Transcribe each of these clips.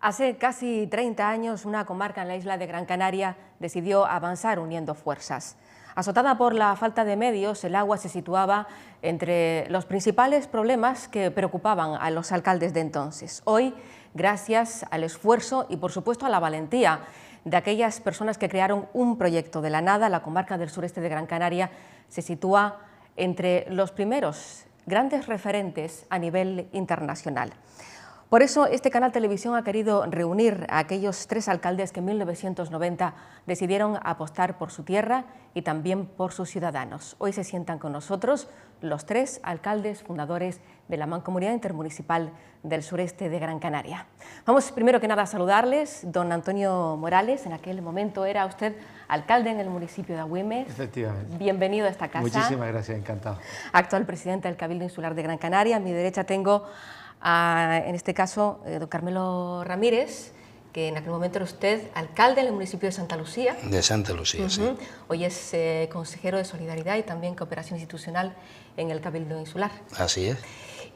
Hace casi 30 años, una comarca en la isla de Gran Canaria decidió avanzar uniendo fuerzas. Azotada por la falta de medios, el agua se situaba entre los principales problemas que preocupaban a los alcaldes de entonces. Hoy, gracias al esfuerzo y, por supuesto, a la valentía de aquellas personas que crearon un proyecto de la nada, la comarca del sureste de Gran Canaria se sitúa entre los primeros grandes referentes a nivel internacional. Por eso, este canal Televisión ha querido reunir a aquellos 3 alcaldes que en 1990 decidieron apostar por su tierra y también por sus ciudadanos. Hoy se sientan con nosotros los 3 alcaldes fundadores de la Mancomunidad Intermunicipal del Sureste de Gran Canaria. Vamos primero que nada a saludarles. Don Antonio Morales, en aquel momento era usted alcalde en el municipio de Agüimes. Efectivamente. Bienvenido a esta casa. Muchísimas gracias, encantado. Actual presidente del Cabildo Insular de Gran Canaria. A mi derecha tengo en este caso, don Carmelo Ramírez, que en aquel momento era usted alcalde en el municipio de Santa Lucía. De Santa Lucía, sí. Hoy es consejero de Solidaridad y también Cooperación Institucional en el Cabildo Insular. Así es.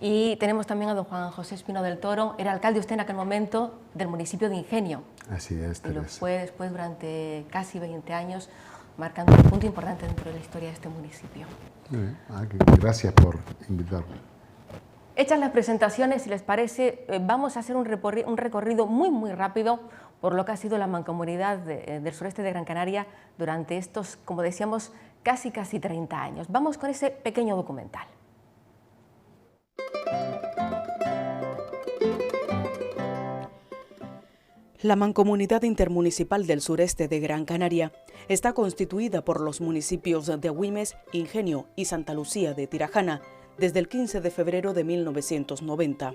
Y tenemos también a don Juan José Espino del Toro. Era alcalde usted en aquel momento del municipio de Ingenio. Así es, y lo fue después durante casi 20 años, marcando un punto importante dentro de la historia de este municipio. Gracias por invitarme. Hechas las presentaciones, si les parece, vamos a hacer un recorrido muy rápido por lo que ha sido la Mancomunidad del Sureste de Gran Canaria durante estos, como decíamos, casi 30 años. Vamos con ese pequeño documental. La Mancomunidad Intermunicipal del Sureste de Gran Canaria está constituida por los municipios de Agüimes, Ingenio y Santa Lucía de Tirajana, desde el 15 de febrero de 1990.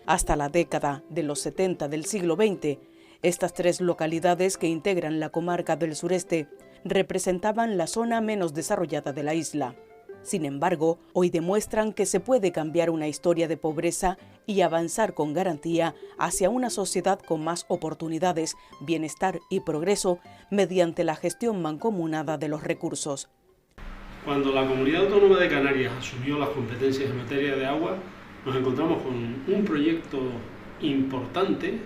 Hasta la década de los 70 del siglo XX, estas 3 localidades que integran la comarca del sureste representaban la zona menos desarrollada de la isla. Sin embargo, hoy demuestran que se puede cambiar una historia de pobreza y avanzar con garantía hacia una sociedad con más oportunidades, bienestar y progreso mediante la gestión mancomunada de los recursos. Cuando la Comunidad Autónoma de Canarias asumió las competencias en materia de agua, nos encontramos con un proyecto importante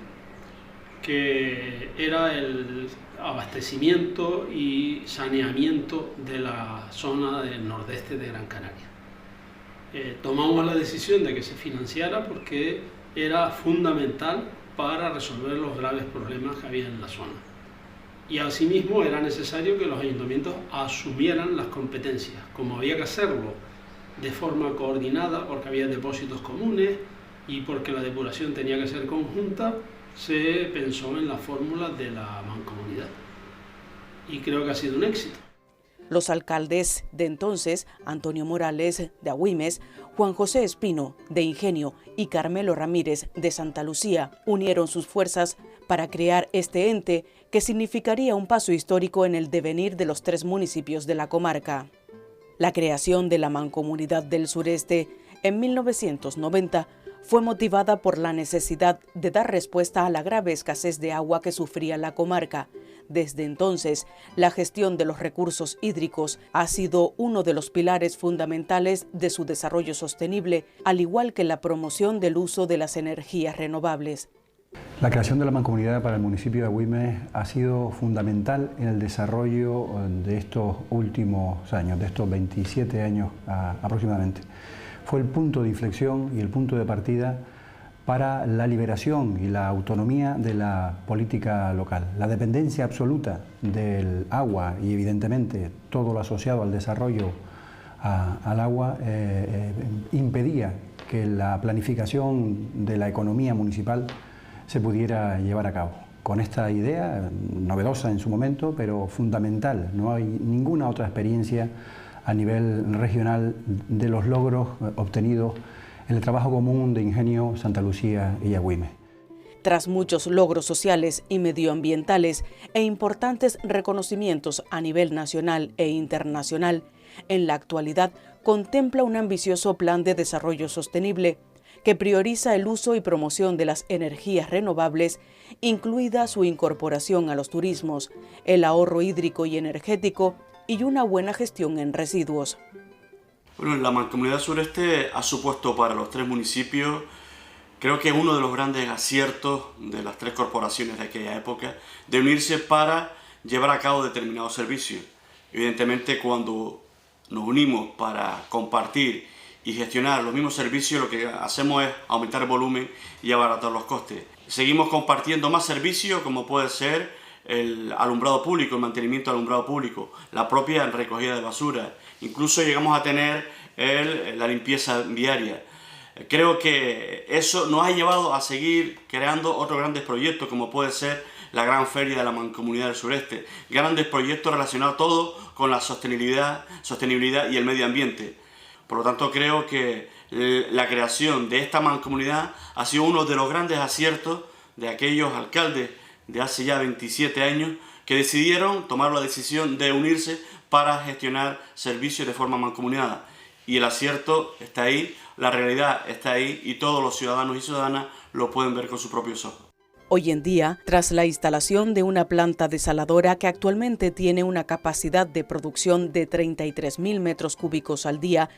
que era el abastecimiento y saneamiento de la zona del nordeste de Gran Canaria. Tomamos la decisión de que se financiara porque era fundamental para resolver los graves problemas que había en la zona. Y asimismo era necesario que los ayuntamientos asumieran las competencias, como había que hacerlo de forma coordinada porque había depósitos comunes y porque la depuración tenía que ser conjunta, se pensó en la fórmula de la mancomunidad. Y creo que ha sido un éxito. Los alcaldes de entonces, Antonio Morales de Agüimes, Juan José Espino de Ingenio y Carmelo Ramírez de Santa Lucía, unieron sus fuerzas para crear este ente que significaría un paso histórico en el devenir de los 3 municipios de la comarca. La creación de la Mancomunidad del Sureste en 1990 fue motivada por la necesidad de dar respuesta a la grave escasez de agua que sufría la comarca. Desde entonces, la gestión de los recursos hídricos ha sido uno de los pilares fundamentales de su desarrollo sostenible, al igual que la promoción del uso de las energías renovables. La creación de la Mancomunidad para el municipio de Agüimes ha sido fundamental en el desarrollo de estos últimos años, de estos 27 años aproximadamente. Fue el punto de inflexión y el punto de partida para la liberación y la autonomía de la política local. La dependencia absoluta del agua y evidentemente todo lo asociado al desarrollo al agua impedía que la planificación de la economía municipal se pudiera llevar a cabo. Con esta idea, novedosa en su momento, pero fundamental, no hay ninguna otra experiencia a nivel regional de los logros obtenidos en el trabajo común de Ingenio, Santa Lucía y Agüimes. Tras muchos logros sociales y medioambientales e importantes reconocimientos a nivel nacional e internacional, en la actualidad contempla un ambicioso plan de desarrollo sostenible que prioriza el uso y promoción de las energías renovables, incluida su incorporación a los turismos, el ahorro hídrico y energético y una buena gestión en residuos. Bueno, la Mancomunidad Sureste ha supuesto para los 3 municipios Creo que es uno de los grandes aciertos de las tres corporaciones de aquella época de unirse para llevar a cabo determinados servicios. Evidentemente, cuando nos unimos para compartir y gestionar los mismos servicios, lo que hacemos es aumentar el volumen y abaratar los costes. Seguimos compartiendo más servicios, como puede ser el alumbrado público, el mantenimiento del alumbrado público, la propia recogida de basura. Incluso llegamos a tener la limpieza viaria. Creo que eso nos ha llevado a seguir creando otros grandes proyectos, como puede ser la Gran Feria de la Mancomunidad del Sureste. Grandes proyectos relacionados todos con la sostenibilidad y el medio ambiente. Por lo tanto, creo que la creación de esta mancomunidad ha sido uno de los grandes aciertos de aquellos alcaldes de hace ya 27 años que decidieron tomar la decisión de unirse para gestionar servicios de forma mancomunada. Y el acierto está ahí, la realidad está ahí y todos los ciudadanos y ciudadanas lo pueden ver con sus propios ojos. Hoy en día, tras la instalación de una planta desaladora que actualmente tiene una capacidad de producción de 33.000 metros cúbicos al día,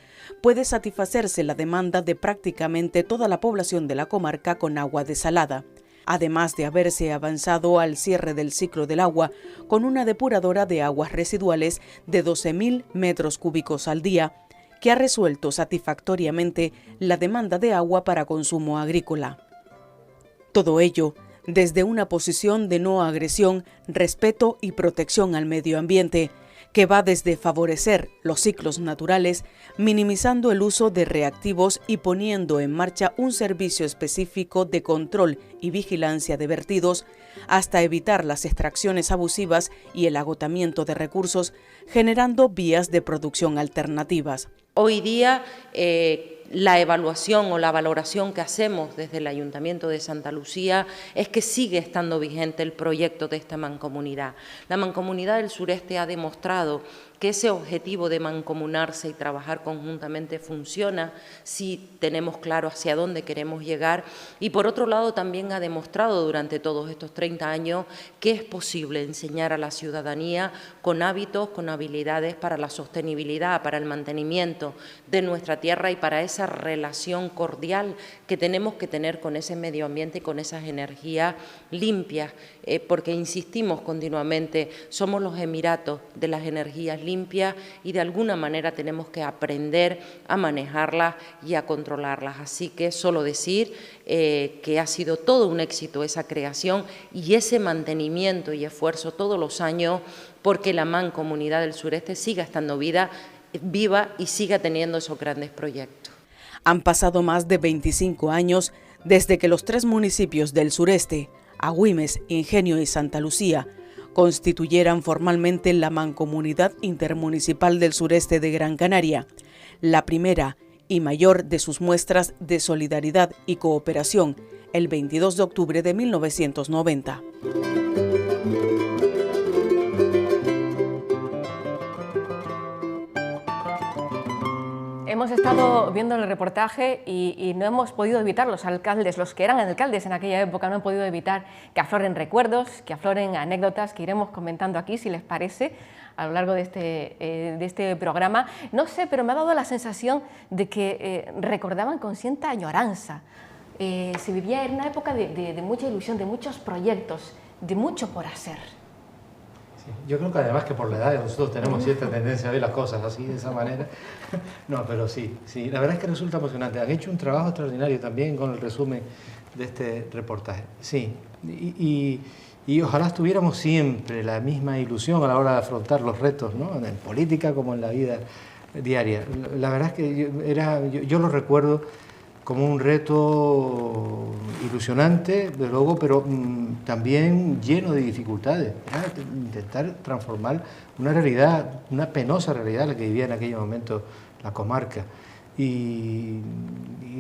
puede satisfacerse la demanda de prácticamente toda la población de la comarca con agua desalada, además de haberse avanzado al cierre del ciclo del agua con una depuradora de aguas residuales de 12.000 metros cúbicos al día, que ha resuelto satisfactoriamente la demanda de agua para consumo agrícola. Todo ello desde una posición de no agresión, respeto y protección al medio ambiente, que va desde favorecer los ciclos naturales, minimizando el uso de reactivos y poniendo en marcha un servicio específico de control y vigilancia de vertidos, hasta evitar las extracciones abusivas y el agotamiento de recursos, generando vías de producción alternativas. Hoy día, la evaluación o la valoración que hacemos desde el Ayuntamiento de Santa Lucía es que sigue estando vigente el proyecto de esta mancomunidad. La Mancomunidad del Sureste ha demostrado que ese objetivo de mancomunarse y trabajar conjuntamente funciona si tenemos claro hacia dónde queremos llegar, y por otro lado también ha demostrado durante todos estos 30 años que es posible enseñar a la ciudadanía con hábitos, con habilidades para la sostenibilidad, para el mantenimiento de nuestra tierra y para esa relación cordial que tenemos que tener con ese medio ambiente y con esas energías limpias, porque insistimos continuamente, somos los Emiratos de las energías limpias y de alguna manera tenemos que aprender a manejarlas y a controlarlas. Así que solo decir que ha sido todo un éxito esa creación y ese mantenimiento y esfuerzo todos los años porque la Mancomunidad del Sureste siga estando viva y siga teniendo esos grandes proyectos. Han pasado más de 25 años desde que los tres municipios del sureste, Agüimes, Ingenio y Santa Lucía, constituyeran formalmente la Mancomunidad Intermunicipal del Sureste de Gran Canaria, la primera y mayor de sus muestras de solidaridad y cooperación, el 22 de octubre de 1990. Hemos estado viendo el reportaje y no hemos podido evitar, los alcaldes, los que eran alcaldes en aquella época, no han podido evitar que afloren recuerdos, que afloren anécdotas que iremos comentando aquí, si les parece, a lo largo de este programa. No sé, pero me ha dado la sensación de que recordaban con cierta añoranza. Se vivía en una época de mucha ilusión, de muchos proyectos, de mucho por hacer. Yo creo que además que por la edad nosotros tenemos cierta tendencia a ver las cosas así, de esa manera. No, pero sí, la verdad es que resulta emocionante. Han hecho un trabajo extraordinario también con el resumen de este reportaje. Sí, y ojalá tuviéramos siempre la misma ilusión a la hora de afrontar los retos, ¿no? En política como en la vida diaria. La verdad es que yo lo recuerdo como un reto ilusionante, de luego, pero también lleno de dificultades. Era intentar transformar una realidad, una penosa realidad la que vivía en aquel momento la comarca. Y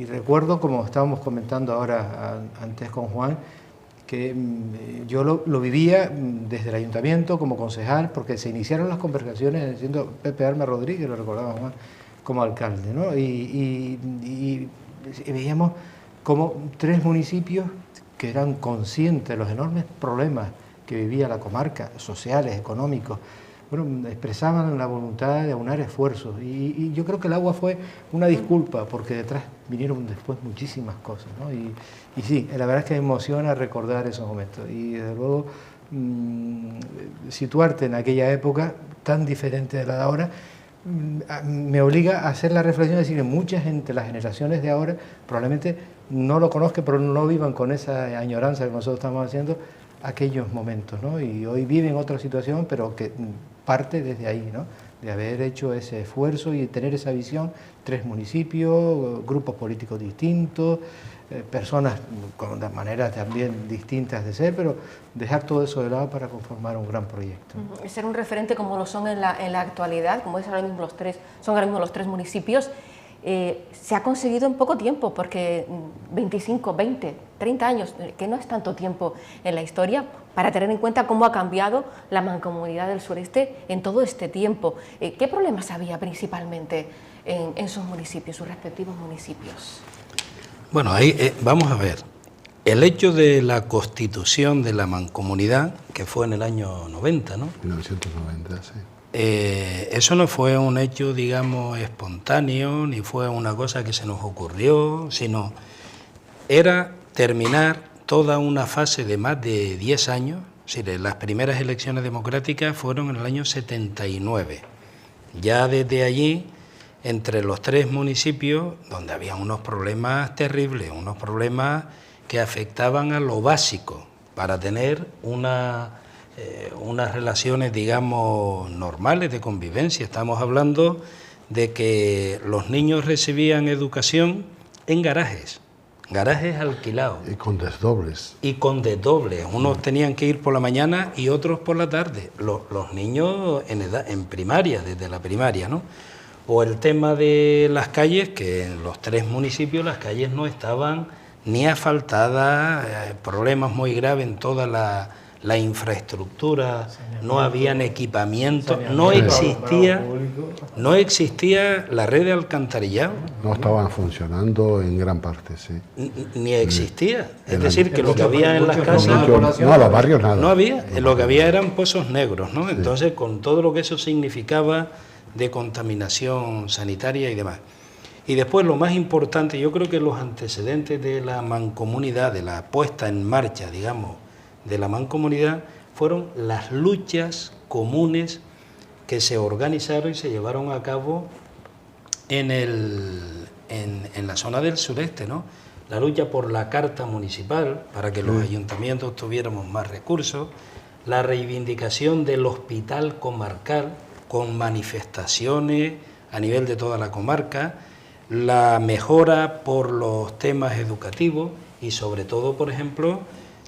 recuerdo, como estábamos comentando ahora antes con Juan, que yo lo vivía desde el ayuntamiento como concejal, porque se iniciaron las conversaciones siendo Pepe Arma Rodríguez, lo recordaba Juan, como alcalde, ¿no? Y veíamos como tres municipios que eran conscientes de los enormes problemas que vivía la comarca, sociales, económicos, bueno, expresaban la voluntad de aunar esfuerzos. Y yo creo que el agua fue una disculpa, porque detrás vinieron después muchísimas cosas, ¿no? Y sí, la verdad es que me emociona recordar esos momentos. Y desde luego, situarte en aquella época tan diferente de la de ahora, me obliga a hacer la reflexión de decir que mucha gente, las generaciones de ahora, probablemente no lo conozcan, pero no vivan con esa añoranza que nosotros estamos haciendo aquellos momentos, ¿no? Y hoy viven otra situación, pero que parte desde ahí, ¿no? De haber hecho ese esfuerzo y tener esa visión, 3 municipios, grupos políticos distintos, personas con maneras también distintas de ser, pero dejar todo eso de lado para conformar un gran proyecto. Ser un referente como lo son en la actualidad, como es ahora mismo son ahora mismo los 3 municipios, se ha conseguido en poco tiempo, porque 25, 20, 30 años, que no es tanto tiempo en la historia, para tener en cuenta cómo ha cambiado la Mancomunidad del Sureste en todo este tiempo. ¿Qué problemas había principalmente en sus municipios, sus respectivos municipios? Bueno, ahí vamos a ver. El hecho de la constitución de la Mancomunidad, que fue en el año 90, ¿no? 1990, sí. Eso no fue un hecho, digamos, espontáneo, ni fue una cosa que se nos ocurrió, sino era terminar toda una fase de más de 10 años. Es decir, las primeras elecciones democráticas fueron en el año 79. Ya desde allí, entre los 3 municipios, donde había unos problemas terribles, unos problemas que afectaban a lo básico para tener unas relaciones, digamos, normales de convivencia. Estamos hablando de que los niños recibían educación en garajes alquilados. Y con desdobles. Y con desdobles. Unos tenían que ir por la mañana y otros por la tarde. Los niños en primaria, desde la primaria, ¿no? O el tema de las calles, que en los 3 municipios las calles no estaban ni asfaltadas, problemas muy graves en toda la infraestructura, no habían equipamiento, no existía la red de alcantarillado. No estaban funcionando en gran parte, sí. Ni existía. Es decir, que lo que había en las casas... No, los barrios nada. No había. Lo que había eran pozos negros, ¿no? Entonces, con todo lo que eso significaba de contaminación sanitaria y demás. Y después, lo más importante, yo creo que los antecedentes de la mancomunidad, de la puesta en marcha, digamos, de la mancomunidad, fueron las luchas comunes que se organizaron y se llevaron a cabo en la zona del sureste, ¿no? La lucha por la carta municipal, para que los ayuntamientos tuviéramos más recursos, la reivindicación del hospital comarcal, con manifestaciones a nivel de toda la comarca, la mejora por los temas educativos y sobre todo, por ejemplo,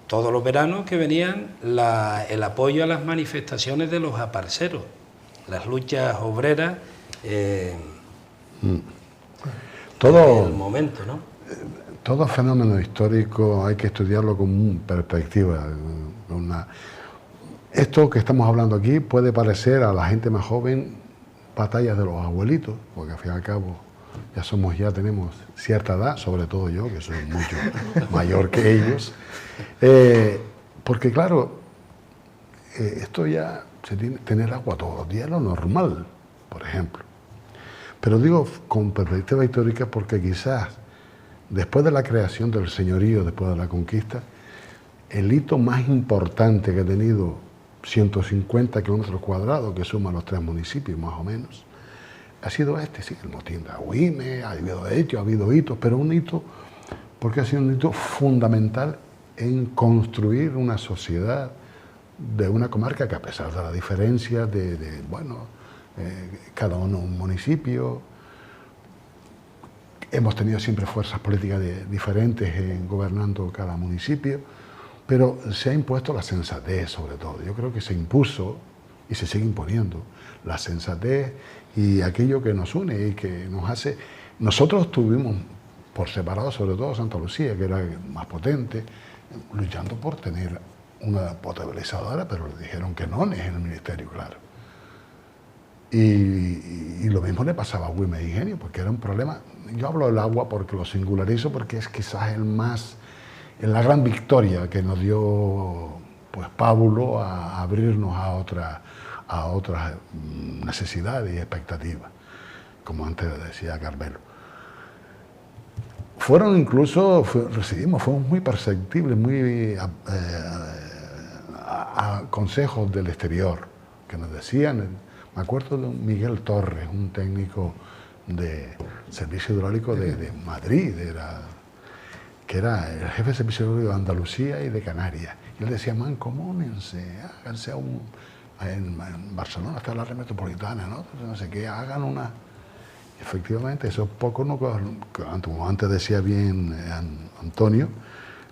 todos los veranos que venían el apoyo a las manifestaciones de los aparceros, las luchas obreras todo el momento, ¿no? Todo fenómeno histórico hay que estudiarlo con perspectiva. Esto que estamos hablando aquí puede parecer a la gente más joven batallas de los abuelitos, porque al fin y al cabo ya tenemos cierta edad, sobre todo yo, que soy mucho mayor que ellos. Porque claro, esto ya se tiene tener agua todos los días, es lo normal, por ejemplo. Pero digo con perspectiva histórica porque quizás después de la creación del señorío, después de la conquista, el hito más importante que ha tenido 150 kilómetros cuadrados, que suman los 3 municipios más o menos, ha sido sí, el motín de Agüimes, ha habido hitos, pero un hito, porque ha sido un hito fundamental en construir una sociedad de una comarca que, a pesar de la diferencia cada uno un municipio, hemos tenido siempre fuerzas políticas diferentes gobernando cada municipio, pero se ha impuesto la sensatez sobre todo. Yo creo que se impuso y se sigue imponiendo la sensatez y aquello que nos une y que nos hace... Nosotros tuvimos por separado, sobre todo Santa Lucía, que era más potente, luchando por tener una potabilizadora, pero le dijeron que no en el ministerio, claro. Y lo mismo le pasaba a Agüimes e Ingenio, porque era un problema. Yo hablo del agua porque lo singularizo, porque es quizás la gran victoria que nos dio pues Pábulo a abrirnos a a otras necesidades y expectativas, como antes decía Carmelo. Fueron incluso, fuimos muy perceptibles, muy a consejos del exterior, que nos decían, me acuerdo de Miguel Torres, un técnico de servicio hidráulico de Madrid, que era el jefe de servicio hidráulico de Andalucía y de Canarias. Y él decía, mancomónense, háganse en Barcelona está la red metropolitana, ¿no? Entonces, no sé qué, hagan una... Efectivamente, eso es poco, ¿no? Como antes decía bien Antonio,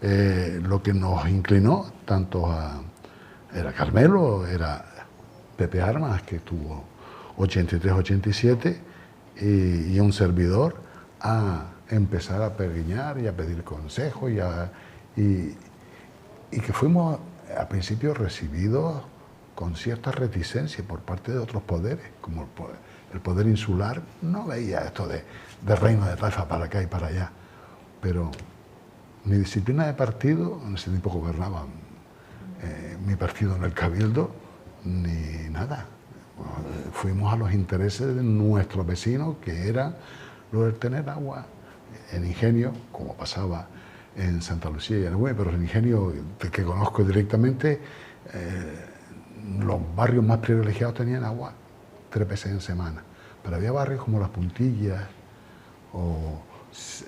lo que nos inclinó tanto era Carmelo, era Pepe Armas, que tuvo 83-87, y un servidor, a empezar a peregrinar y a pedir consejo, y que fuimos al principio recibidos con cierta reticencia por parte de otros poderes, como el poder insular no veía esto de reino de taifa para acá y para allá, pero mi disciplina de partido, en ese tiempo gobernaba mi partido en el Cabildo, ni nada. Fuimos a los intereses de nuestros vecinos, que era lo de tener agua en Ingenio, como pasaba en Santa Lucía y en Agüime, pero en Ingenio, que conozco directamente, los barrios más privilegiados tenían agua 3 veces en semana, pero había barrios como Las Puntillas o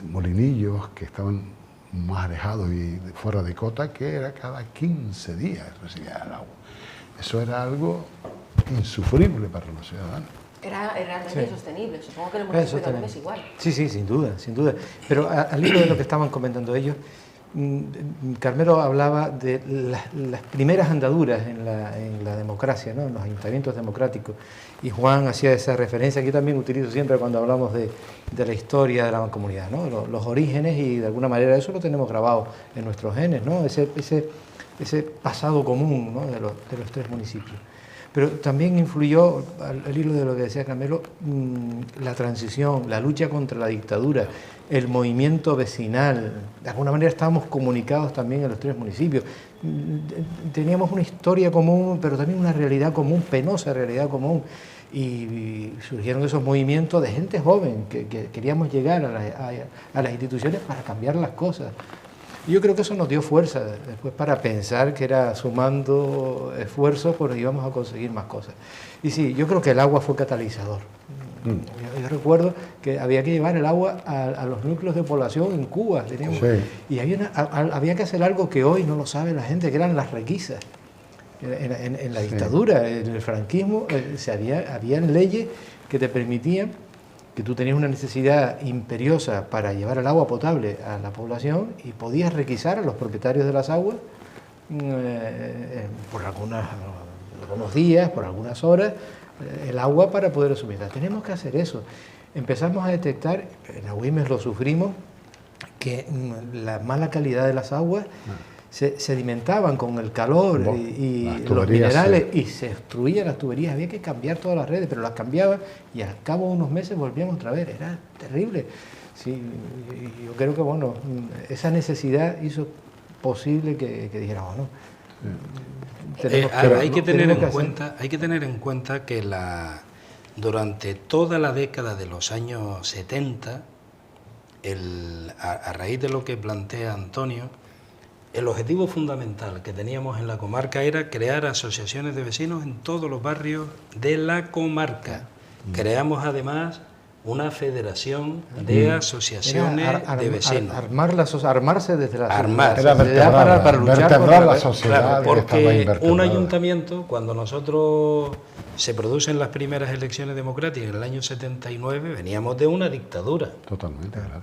Molinillos, que estaban más alejados y fuera de cota, que era cada 15 días recibían el agua. Eso era algo insufrible para los ciudadanos. Era realmente insostenible. Supongo que en el municipio también es igual. Sí, sin duda, sin duda. Pero al hilo de lo que estaban comentando ellos, Carmelo hablaba de las primeras andaduras en la democracia, ¿no? En los ayuntamientos democráticos. Y Juan hacía esa referencia que yo también utilizo siempre cuando hablamos de la historia de la mancomunidad, ¿no? Los orígenes, y de alguna manera eso lo tenemos grabado en nuestros genes, ¿no? Ese pasado común, ¿no? de los 3 municipios. Pero también influyó, al hilo de lo que decía Carmelo, la transición, la lucha contra la dictadura, el movimiento vecinal. De alguna manera estábamos comunicados también en los 3 municipios. Teníamos una historia común, pero también una realidad común, penosa realidad común. Y surgieron esos movimientos de gente joven que queríamos llegar a las instituciones para cambiar las cosas. Y yo creo que eso nos dio fuerza después para pensar que era sumando esfuerzos, pues íbamos a conseguir más cosas. Y sí, yo creo que el agua fue catalizador. Yo recuerdo que había que llevar el agua a los núcleos de población en Cuba. Teníamos, y había que hacer algo que hoy no lo sabe la gente, que eran las requisas. En la dictadura, en el franquismo, había leyes que te permitían que tú tenías una necesidad imperiosa para llevar el agua potable a la población y podías requisar a los propietarios de las aguas por algunos días, por algunas horas, el agua para poder suministrar. Tenemos que hacer eso. Empezamos a detectar, en Agüime lo sufrimos, que la mala calidad de las aguas se sedimentaban con el calor y los minerales, y se destruían las tuberías. Había que cambiar todas las redes, pero las cambiaban y al cabo de unos meses volvíamos otra vez. Era terrible. Sí, yo creo que bueno, esa necesidad hizo posible que dijéramos, ¿no? Hay que tener en cuenta que durante toda la década de los años 70, a raíz de lo que plantea Antonio, el objetivo fundamental que teníamos en la comarca era crear asociaciones de vecinos en todos los barrios de la comarca. Creamos además una federación de asociaciones de vecinos. Armarse desde la sociedad para luchar contra la sociedad. Claro, porque un ayuntamiento, cuando nosotros se producen las primeras elecciones democráticas en el año 79, veníamos de una dictadura. Totalmente, claro.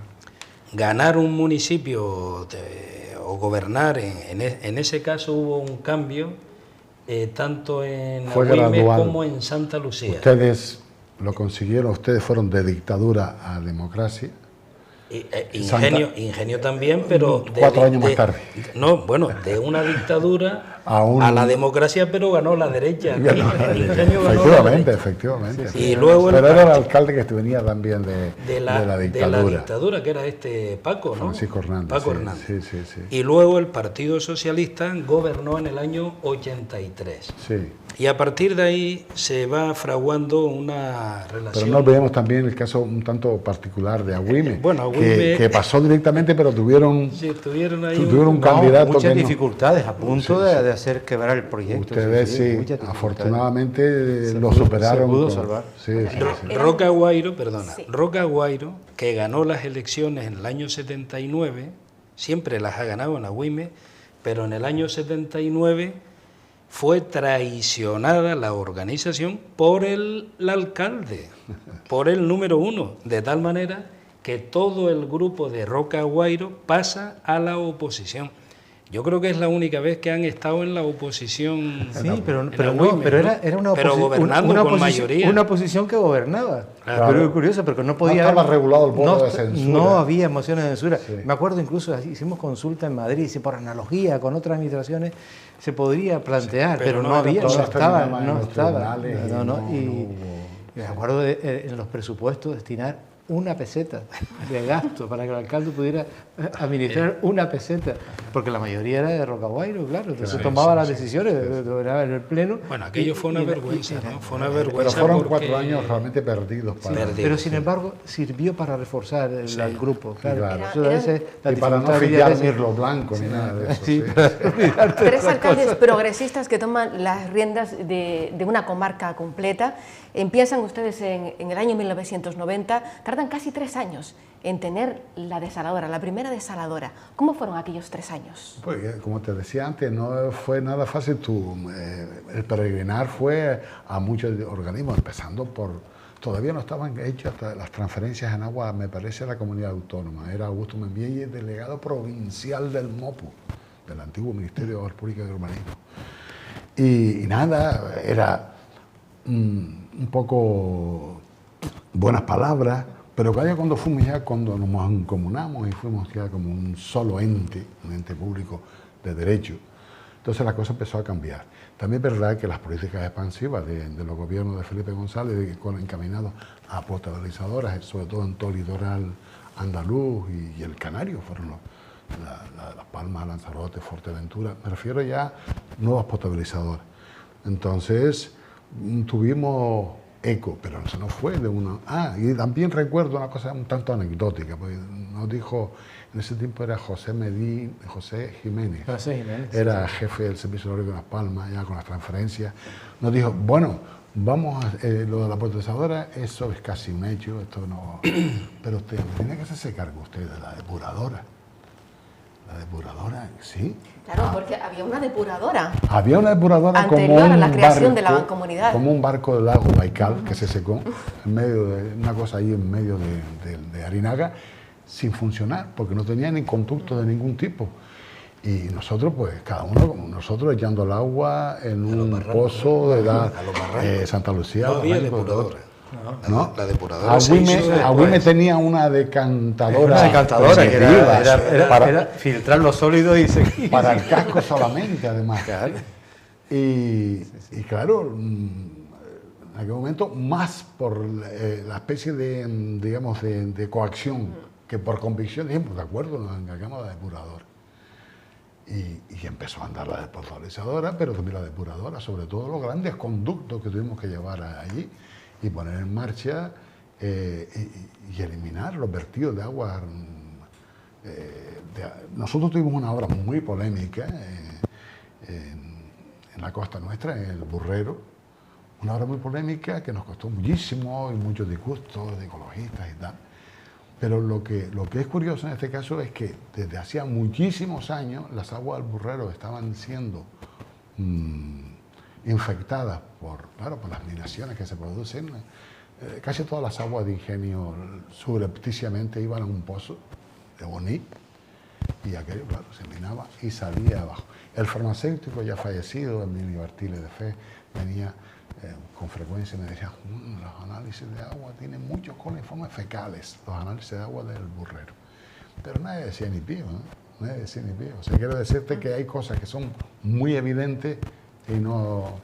Ganar un municipio o gobernar, en ese caso hubo un cambio, tanto en Agüime como en Santa Lucía. Ustedes lo consiguieron, ustedes fueron de dictadura a democracia. Ingenio también, pero... 4 años más tarde. No, bueno, de una dictadura a la democracia, pero ganó la derecha. Efectivamente. Sí, y luego pero era el alcalde que venía también de la dictadura. De la dictadura, que era Paco, ¿no? Francisco Hernández. Paco sí, Hernández. Sí. Y luego el Partido Socialista gobernó en el año 83. Sí. Y a partir de ahí se va fraguando una relación. Pero no olvidemos también el caso un tanto particular de Agüime, Agüime que pasó directamente, pero tuvieron un candidato. Muchas dificultades, a punto de hacer quebrar el proyecto. Ustedes afortunadamente lo superaron. Se pudo salvar. Roca Guairo, Roca Guairo, que ganó las elecciones en el año 79, siempre las ha ganado en Agüime, pero en el año 79 fue traicionada la organización por el alcalde, por el número 1, de tal manera que todo el grupo de Roca Guairo pasa a la oposición. Yo creo que es la única vez que han estado en la oposición. Sí, pero era una pero gobernando con mayoría. Una oposición que gobernaba. Claro. Pero es curioso, porque no podía. No estaba regulado el voto de censura. No había mociones de censura. Sí. Me acuerdo incluso, hicimos consulta en Madrid, si por analogía con otras administraciones se podría plantear, pero no había, no estaba. Y me acuerdo en los presupuestos destinar una peseta de gasto para que el alcalde pudiera administrar una peseta, porque la mayoría era de Roca Guairo, claro, entonces tomaba las decisiones en el pleno. Bueno, aquello fue una vergüenza, ¿no? Fue una vergüenza. Pero fueron 4 años realmente perdidos. Pero sin embargo sirvió para reforzar el grupo, claro. Y para no pillar ni lo blanco ni nada de eso. 3 alcaldes progresistas que toman las riendas de una comarca completa. Empiezan ustedes en el año 1990, tardan casi 3 años en tener la desaladora, la primera desaladora. ¿Cómo fueron aquellos 3 años? Pues como te decía antes, no fue nada fácil. El peregrinar fue a muchos organismos, empezando por... Todavía no estaban hechas las transferencias en agua, me parece, a la comunidad autónoma. Era Augusto Membielle, delegado provincial del MOPU, del antiguo Ministerio de Obras Públicas y Urbanismo. Y nada, era un poco buenas palabras, pero cuando fuimos ya, cuando nos mancomunamos y fuimos ya como un solo ente, un ente público de derecho, entonces la cosa empezó a cambiar. También es verdad que las políticas expansivas de los gobiernos de Felipe González, encaminados a potabilizadoras, sobre todo en todo el litoral andaluz y el canario, fueron Las Palmas, Lanzarote, Fuerteventura, me refiero ya a nuevas potabilizadoras. Entonces tuvimos eco, pero eso no fue de una... y también recuerdo una cosa un tanto anecdótica, porque nos dijo, en ese tiempo era José Jiménez. Era jefe del Servicio Eléctrico de Las Palmas, ya con las transferencias. Nos dijo, bueno, vamos a... lo de la potabilizadora, eso es casi un hecho, esto no... Pero usted tiene que hacerse cargo usted de la depuradora. La depuradora, sí. Claro, porque había una depuradora. Había una depuradora anterior como a la creación barco, de la mancomunidad. Como un barco del lago Baikal que se secó, en medio de una cosa ahí en medio de Arinaga, sin funcionar, porque no tenía ni conducto de ningún tipo. Y nosotros, pues, cada uno como nosotros, echando el agua en un pozo de Santa Lucía. No había depuradora. ¿No? La depuradora Agüime tenía una decantadora. Una decantadora que era filtrar los sólidos y seguir. Para el casco solamente, además. Y claro, en aquel momento, más por la especie de, digamos, de coacción que por convicción, dijimos, de acuerdo, nos encargamos de la depuradora. Y empezó a andar la potabilizadora, pero también la depuradora, sobre todo los grandes conductos que tuvimos que llevar allí y poner en marcha y eliminar los vertidos de agua. Nosotros tuvimos una obra muy polémica en la costa nuestra, en el Burrero, una obra muy polémica que nos costó muchísimo y muchos disgustos de ecologistas y tal. Pero lo que es curioso en este caso es que desde hacía muchísimos años las aguas del Burrero estaban siendo infectadas por las migraciones que se producen. Casi todas las aguas de Ingenio subrepticiamente iban a un pozo de Boní y aquello, claro, se minaba y salía abajo. El farmacéutico ya fallecido, Emilio Artiles de Fe, venía con frecuencia y me decía, los análisis de agua tienen muchos coliformes fecales, los análisis de agua del Burrero. Pero nadie decía ni pío, ¿no? No es decir ni pío. O sea, quiero decirte que hay cosas que son muy evidentes y no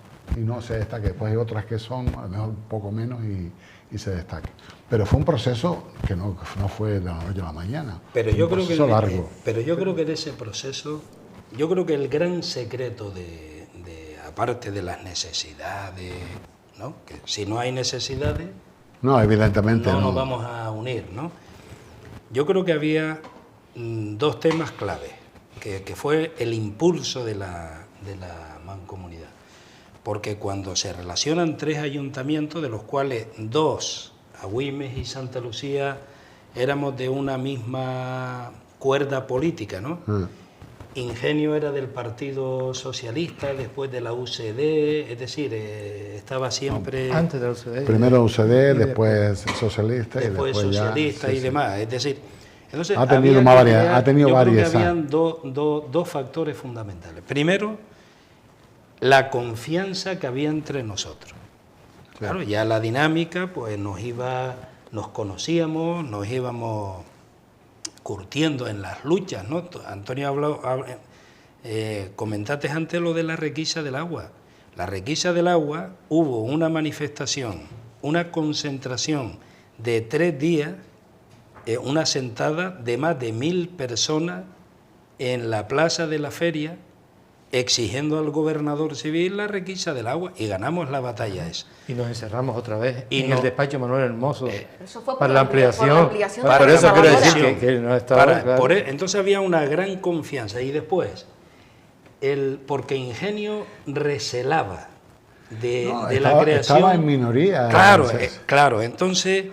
se destacan. Después hay otras que son a lo mejor un poco menos y se destacan. Pero fue un proceso que no fue de la noche a la mañana. Pero yo creo que largo. Pero yo creo que en ese proceso, yo creo que el gran secreto aparte de las necesidades, ¿no? Que si no hay necesidades, no, evidentemente no nos vamos a unir, ¿no? Yo creo que había dos temas clave, que fue el impulso de la mancomunidad. Porque cuando se relacionan tres ayuntamientos, de los cuales dos, Agüimes y Santa Lucía, éramos de una misma cuerda política, ¿no? Ingenio era del Partido Socialista, después de la UCD, es decir, estaba siempre... Antes de la UCD. Primero UCD, después socialista y después socialista ya, y demás, es decir... Entonces, ha tenido varias. Creo que habían dos factores fundamentales. Primero, la confianza que había entre nosotros. Claro, ya la dinámica, pues nos conocíamos, nos íbamos curtiendo en las luchas, ¿no? Antonio comentaste antes lo de la requisa del agua. La requisa del agua, hubo una manifestación, una concentración de 3 días, una sentada de más de 1000 personas en la plaza de la feria, exigiendo al gobernador civil la requisa del agua, y ganamos la batalla esa. Y nos encerramos otra vez en el despacho Manuel Hermoso para la ampliación. Por eso quiero decir que no estaba... Claro. Entonces había una gran confianza, y después, porque Ingenio recelaba de la creación... Estaba en minoría. Claro, entonces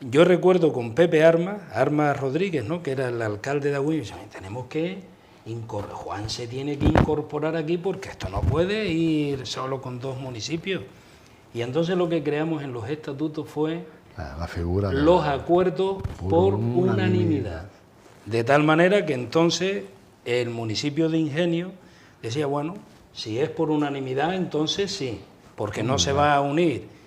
yo recuerdo con Pepe Armas Rodríguez, ¿no?, que era el alcalde de Agüimes, tenemos que... Juan se tiene que incorporar aquí porque esto no puede ir solo con 2 municipios. Y entonces lo que creamos en los estatutos fue la figura los acuerdos por unanimidad. De tal manera que entonces el municipio de Ingenio decía, bueno, si es por unanimidad, entonces sí, porque no se va a unir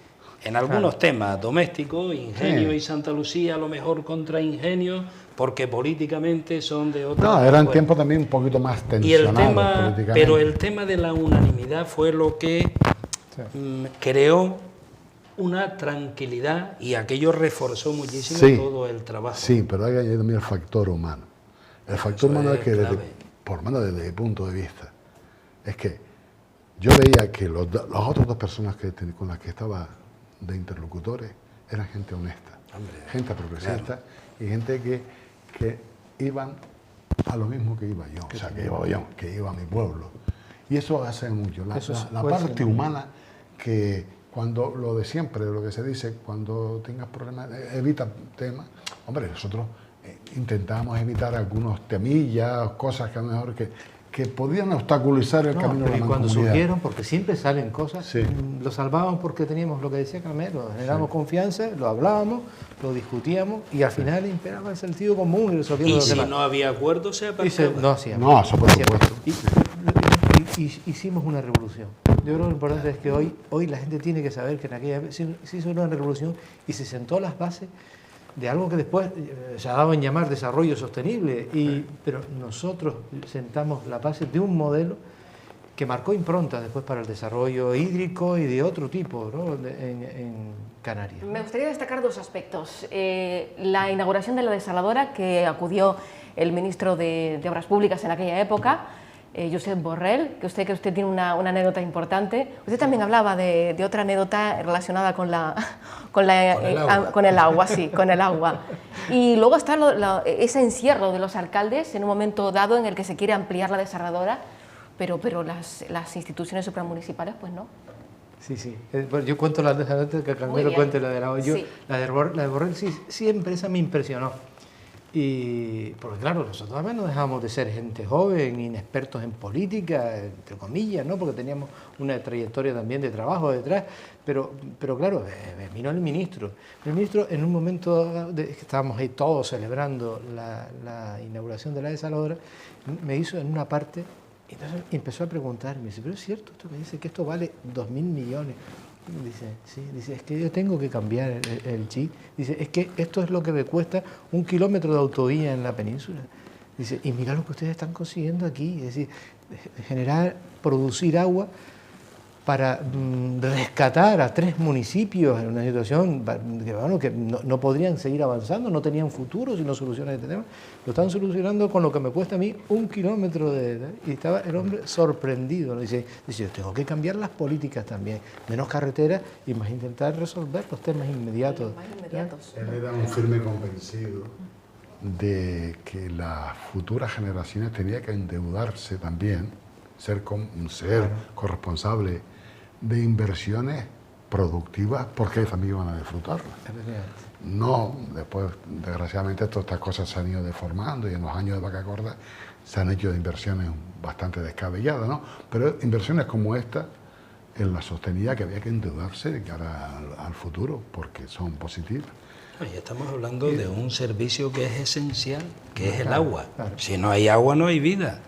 en algunos temas domésticos, Ingenio y Santa Lucía a lo mejor contra Ingenio, porque políticamente son de otra... No, eran tiempos también un poquito más tensionados políticamente. Pero el tema de la unanimidad fue lo que creó una tranquilidad, y aquello reforzó muchísimo todo el trabajo. Sí, pero hay también el factor humano. El factor humano es que, por lo menos desde mi punto de vista, es que yo veía que las otras 2 personas con las que estaba de interlocutores eran gente honesta, gente progresista, y gente que iban a lo mismo que iba yo, que iba a mi pueblo. Y eso hace mucho. La parte humana, que cuando lo de siempre, lo que se dice, cuando tengas problemas, evita temas. Hombre, nosotros intentábamos evitar algunos temillas, cosas que a lo mejor que podían obstaculizar el camino de la mancomunidad. Cuando surgieron, porque siempre salen cosas, lo salvábamos porque teníamos lo que decía Carmelo, generamos confianza, lo hablábamos, lo discutíamos, y al final imperaba el sentido común y resolvíamos los demás. Y si no había acuerdo, se apartaba. No, eso por supuesto. Y hicimos una revolución. Yo creo que lo importante es que hoy la gente tiene que saber que en aquella vez se hizo una revolución y se sentó las bases de algo que después se ha dado en llamar desarrollo sostenible, pero nosotros sentamos la base de un modelo que marcó impronta después para el desarrollo hídrico y de otro tipo, ¿no?, en Canarias. Me gustaría destacar 2 aspectos. La inauguración de la desaladora, que acudió el ministro de Obras Públicas en aquella época, Josep Borrell, que usted tiene una anécdota importante. Usted también hablaba de otra anécdota relacionada con el agua. Y luego está ese encierro de los alcaldes en un momento dado en el que se quiere ampliar la desaladora, pero las instituciones supramunicipales, pues no. Sí. Yo cuento la anécdota, que Carmelo cuente la del agua. La de Borrell siempre esa me impresionó. Y porque claro, nosotros también no dejamos de ser gente joven, inexpertos en política, entre comillas, ¿no?, porque teníamos una trayectoria también de trabajo detrás, pero claro, vino el ministro. El ministro, en un momento que estábamos ahí todos celebrando la inauguración de la desaladora, me hizo en una parte, entonces empezó a preguntarme, dice, pero es cierto esto que dice, que esto vale 2.000 millones. Dice, es que yo tengo que cambiar el chip. Dice, es que esto es lo que me cuesta 1 kilómetro de autovía en la península. Dice, y mira lo que ustedes están consiguiendo aquí, es decir, producir agua para rescatar a 3 municipios en una situación que no podrían seguir avanzando, no tenían futuro si no solucionan este tema. Lo están solucionando con lo que me cuesta a mí 1 kilómetro y estaba el hombre sorprendido, ¿no? Dice, yo tengo que cambiar las políticas también, menos carreteras y más intentar resolver los temas inmediatos. Él era un firme convencido de que las futuras generaciones tenían que endeudarse también, ser corresponsable de inversiones productivas porque también iban a disfrutarlas. No, después, desgraciadamente, todas estas cosas se han ido deformando y en los años de vaca gorda se han hecho inversiones bastante descabelladas, ¿no? Pero inversiones como esta, en la sostenibilidad que había que endeudarse de cara al futuro, porque son positivas. Y estamos hablando de un servicio que es esencial, que es el agua. Si no hay agua, no hay vida.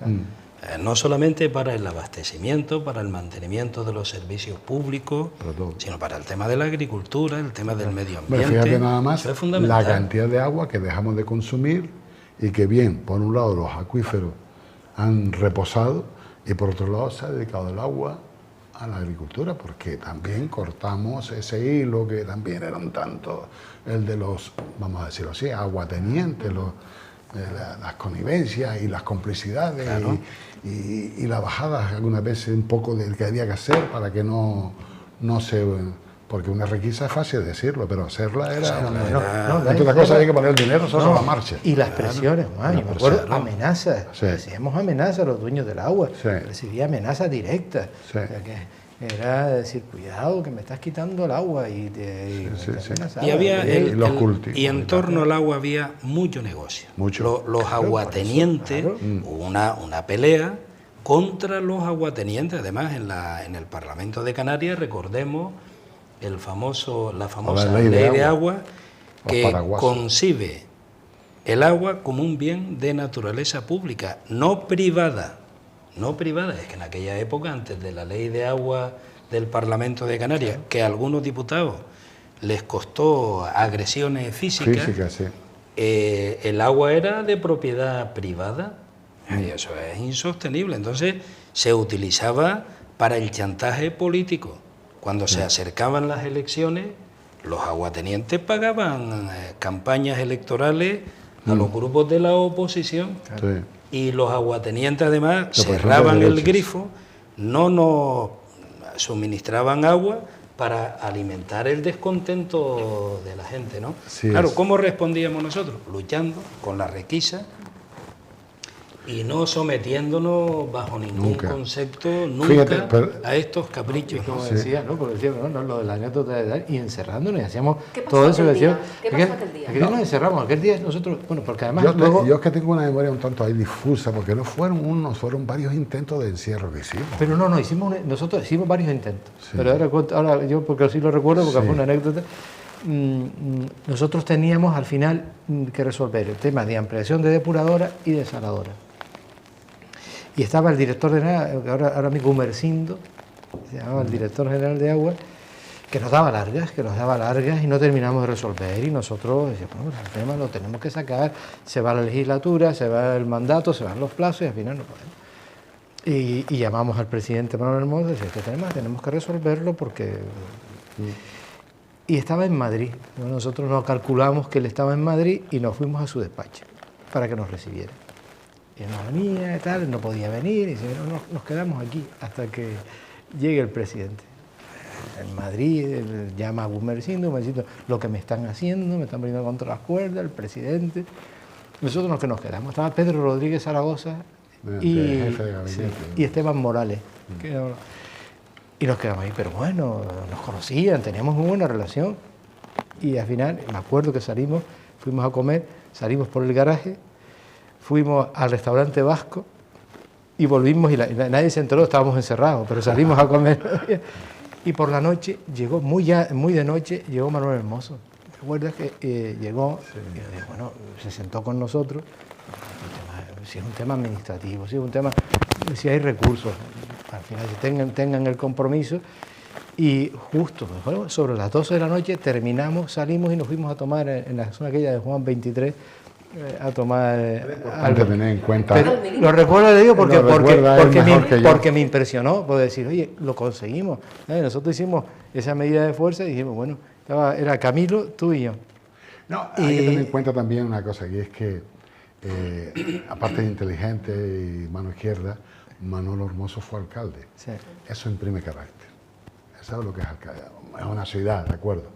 No solamente para el abastecimiento, para el mantenimiento de los servicios públicos, sino para el tema de la agricultura, el tema del medio ambiente. Pero fíjate nada más es fundamental. La cantidad de agua que dejamos de consumir y que bien, por un lado los acuíferos han reposado y por otro lado se ha dedicado el agua a la agricultura, porque también cortamos ese hilo que también era un tanto el de los, vamos a decirlo así, aguatenientes, las connivencias y las complicidades, claro. y la bajada algunas veces un poco del que había que hacer para que no se... Porque una requisa es fácil decirlo, pero hacerla era... Otra cosa hay que poner el dinero sobre la marcha. Y las presiones, yo me acuerdo, amenazas. Sí. Recibíamos amenazas a los dueños del agua. Sí. Recibía amenazas directas. Sí. O sea, que era decir, cuidado, que me estás quitando el agua. Y en torno al agua había mucho negocio. Los aguatenientes, hubo una pelea contra los aguatenientes. Además, en el Parlamento de Canarias, recordemos la famosa ley de agua que concibe el agua como un bien de naturaleza pública, no privada. No privada, es que en aquella época, antes de la ley de agua del Parlamento de Canarias, que a algunos diputados les costó agresiones físicas, sí. El agua era de propiedad privada, y eso es insostenible. Entonces se utilizaba para el chantaje político. Cuando se acercaban las elecciones, los aguatenientes pagaban campañas electorales a los grupos de la oposición. Sí. Y los aguatenientes además cerraban el grifo, no nos suministraban agua para alimentar el descontento de la gente, ¿no? Sí, claro, ¿cómo respondíamos nosotros? Luchando con la requisa y no sometiéndonos bajo ningún concepto a estos caprichos. Como decía, ¿no? Porque decía, lo de la anécdota de edad, y encerrándonos, y hacíamos todo eso. ¿Qué pasó aquel día? Aquel día nos encerramos, aquel día nosotros, porque además yo es que tengo una memoria un tanto ahí difusa, porque no fueron unos, fueron varios intentos de encierro que hicimos. Pero nosotros hicimos varios intentos, sí. Pero ahora yo, porque así lo recuerdo, porque fue una anécdota. Nosotros teníamos al final que resolver el tema de ampliación de depuradora y desaladora. Y estaba el director general, ahora mismo Gumersindo, se llamaba el director general de agua, que nos daba largas y no terminamos de resolver. Y nosotros decíamos, bueno, el tema lo tenemos que sacar, se va la legislatura, se va el mandato, se van los plazos y al final no podemos. Y llamamos al presidente Manuel Hermoso y decía, este tema tenemos que resolverlo porque... Y estaba en Madrid. Nosotros nos calculamos que él estaba en Madrid y nos fuimos a su despacho para que nos recibiera. Y no venía y tal, no podía venir, y nos quedamos aquí hasta que llegue el presidente. En Madrid, él llama a Gumersindo, lo que me están haciendo, me están poniendo contra las cuerdas, el presidente. Nosotros los que nos quedamos, estaba Pedro Rodríguez Zaragoza y Esteban Morales. Y nos quedamos ahí, pero bueno, nos conocían, teníamos muy buena relación. Y al final, me acuerdo que fuimos a comer, salimos por el garaje, fuimos al restaurante vasco y volvimos y nadie se enteró, estábamos encerrados, pero salimos a comer. Y por la noche, llegó muy de noche, llegó Manuel Hermoso. ¿Te acuerdas que llegó? Y, bueno, se sentó con nosotros. Si es un tema administrativo, si es un tema, si hay recursos, al final si tengan el compromiso. Y justo sobre las 12 de la noche terminamos, salimos y nos fuimos a tomar en la zona aquella de Juan 23, a tomar Hay que tener en cuenta. Pero lo recuerdo, le digo, porque me impresionó, por decir, oye, lo conseguimos. Nosotros hicimos esa medida de fuerza y dijimos, bueno, era Camilo, tú y yo. No, hay que tener en cuenta también una cosa, y es que, aparte de inteligente y mano izquierda, Manolo Hermoso fue alcalde. Sí. Eso imprime carácter. Eso es lo que es alcalde. Es una ciudad, de acuerdo,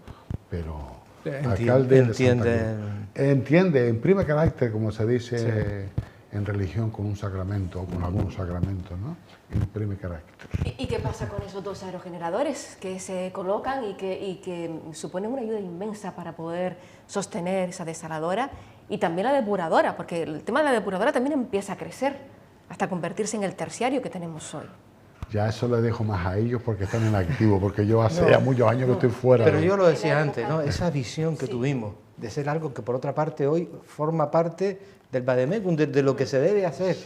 pero alcalde de Santa Cruz. Entiende, imprime carácter, como se dice en religión, con un sacramento o con algunos sacramentos, ¿no? Imprime carácter. ¿Y qué pasa con esos dos aerogeneradores que se colocan y que suponen una ayuda inmensa para poder sostener esa desaladora y también la depuradora? Porque el tema de la depuradora también empieza a crecer hasta convertirse en el terciario que tenemos hoy. Ya eso le dejo más a ellos porque están en activo, porque yo hace ya muchos años que estoy fuera. Pero yo lo decía antes, ¿no? Esa visión que tuvimos de ser algo que por otra parte hoy forma parte del Bademecum, de lo que se debe hacer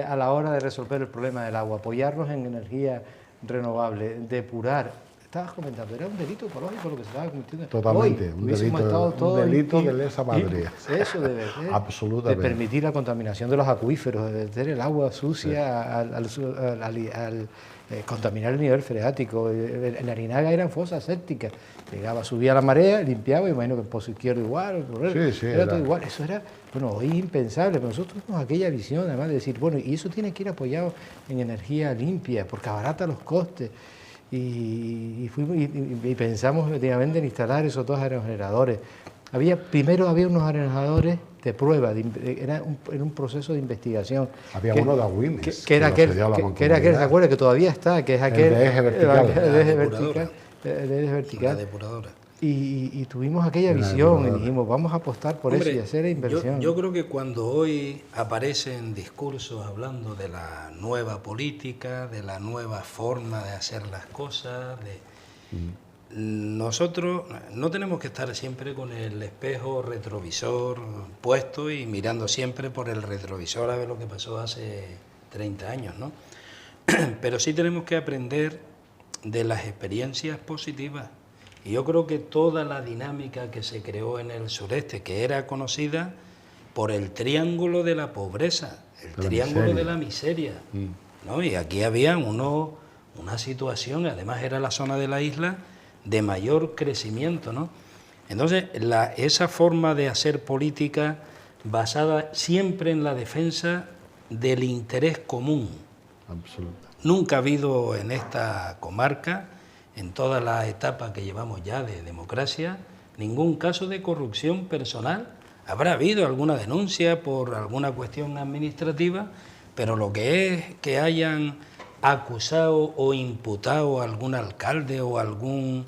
a la hora de resolver el problema del agua, apoyarnos en energía renovable, depurar. Estabas comentando, era un delito ecológico lo que se estaba cometiendo. Totalmente, hoy, un delito de lesa madre. Eso debe ser. Absolutamente. De permitir la contaminación de los acuíferos, de tener el agua sucia al contaminar el nivel freático. En Arinaga eran fosas sépticas. Llegaba, subía la marea, limpiaba, imagino que en Pozo Izquierdo igual, era todo igual. Eso era, bueno, hoy impensable, pero nosotros tuvimos aquella visión además de decir, bueno, y eso tiene que ir apoyado en energía limpia, porque abarata los costes. Y pensamos efectivamente en instalar esos dos aerogeneradores. Primero había unos aerogeneradores de prueba, era un proceso de investigación. Había uno de Agüimes, que era aquel, ¿se acuerda? Que todavía está, que es aquel... El de eje vertical. La depuradora. Y tuvimos aquella visión y dijimos, vamos a apostar por eso y hacer la inversión. Yo creo que cuando hoy aparecen discursos hablando de la nueva política, de la nueva forma de hacer las cosas, nosotros no tenemos que estar siempre con el espejo retrovisor puesto y mirando siempre por el retrovisor a ver lo que pasó hace 30 años, ¿no? Pero sí tenemos que aprender de las experiencias positivas. Y yo creo que toda la dinámica que se creó en el sureste, que era conocida por el triángulo de la pobreza, el triángulo de la miseria, ¿no? Y aquí había una situación, además era la zona de la isla de mayor crecimiento, ¿no? Entonces, esa forma de hacer política basada siempre en la defensa del interés común. Absolutamente. Nunca ha habido en esta comarca, en toda la etapa que llevamos ya de democracia, ningún caso de corrupción personal. Habrá habido alguna denuncia por alguna cuestión administrativa, pero lo que es que hayan acusado o imputado a algún alcalde o algún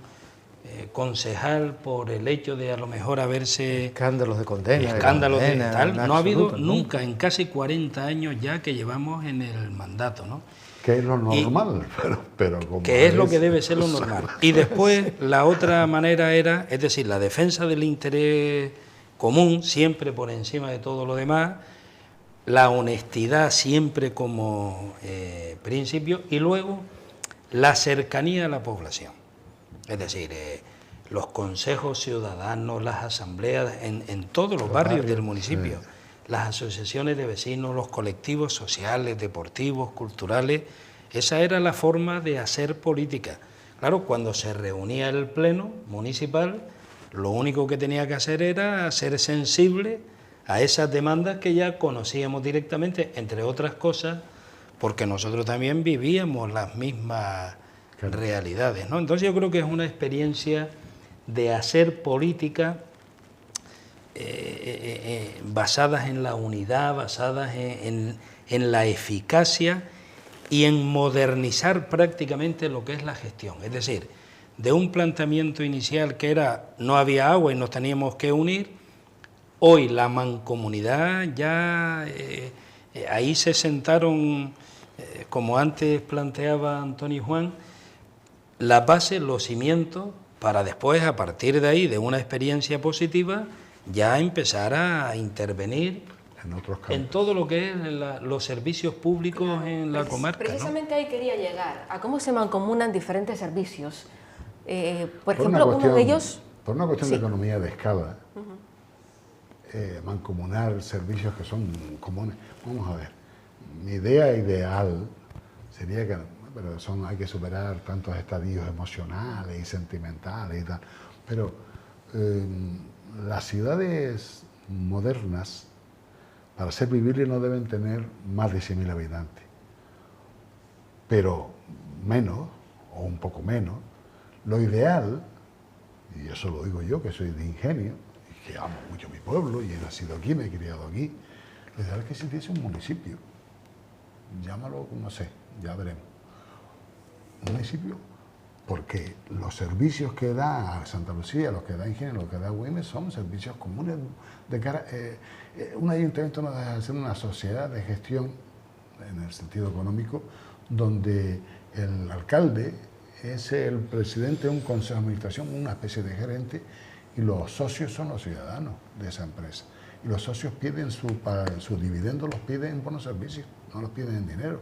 concejal por el hecho de a lo mejor haberse... Escándalos de condena. Escándalos de tal, no ha habido nunca en casi 40 años ya que llevamos en el mandato, ¿no? Que es lo normal, pero como que es lo que debe ser lo normal. Y después la otra manera era, es decir, la defensa del interés común, siempre por encima de todo lo demás, la honestidad siempre como principio, y luego la cercanía a la población. Es decir, los consejos ciudadanos, las asambleas en todos los barrios del municipio, las asociaciones de vecinos, los colectivos sociales, deportivos, culturales, esa era la forma de hacer política. Claro, cuando se reunía el pleno municipal, lo único que tenía que hacer era ser sensible a esas demandas que ya conocíamos directamente, entre otras cosas, porque nosotros también vivíamos las mismas realidades, ¿no? Entonces yo creo que es una experiencia de hacer política basadas en la unidad, basadas en la eficacia y en modernizar prácticamente lo que es la gestión. Es decir, de un planteamiento inicial que era no había agua y nos teníamos que unir, hoy la mancomunidad ya ahí se sentaron, como antes planteaba Antonio y Juan, la base, los cimientos, para después, a partir de ahí, de una experiencia positiva, ya empezar a intervenir en todo lo que es los servicios públicos en la comarca. Precisamente, ¿no? Ahí quería llegar, a cómo se mancomunan diferentes servicios. Por ejemplo, uno de ellos... Por una cuestión de economía de escala, mancomunar servicios que son comunes. Vamos a ver, mi idea ideal sería que, pero hay que superar tantos estadios emocionales y sentimentales y tal, pero las ciudades modernas, para ser vivibles, no deben tener más de 100.000 habitantes, pero menos, o un poco menos. Lo ideal, y eso lo digo yo, que soy de Ingenio, y que amo mucho mi pueblo, y he nacido aquí, me he criado aquí, lo ideal es que existiese un municipio. Llámalo, no sé, ya veremos. Un municipio, porque los servicios que da Santa Lucía, los que da Ingenio, los que da Güemes, son servicios comunes. Un ayuntamiento no deja de ser una sociedad de gestión, en el sentido económico, donde el alcalde es el presidente de un consejo de administración, una especie de gerente, y los socios son los ciudadanos de esa empresa. Y los socios piden su dividendo, los piden en buenos servicios, no los piden en dinero,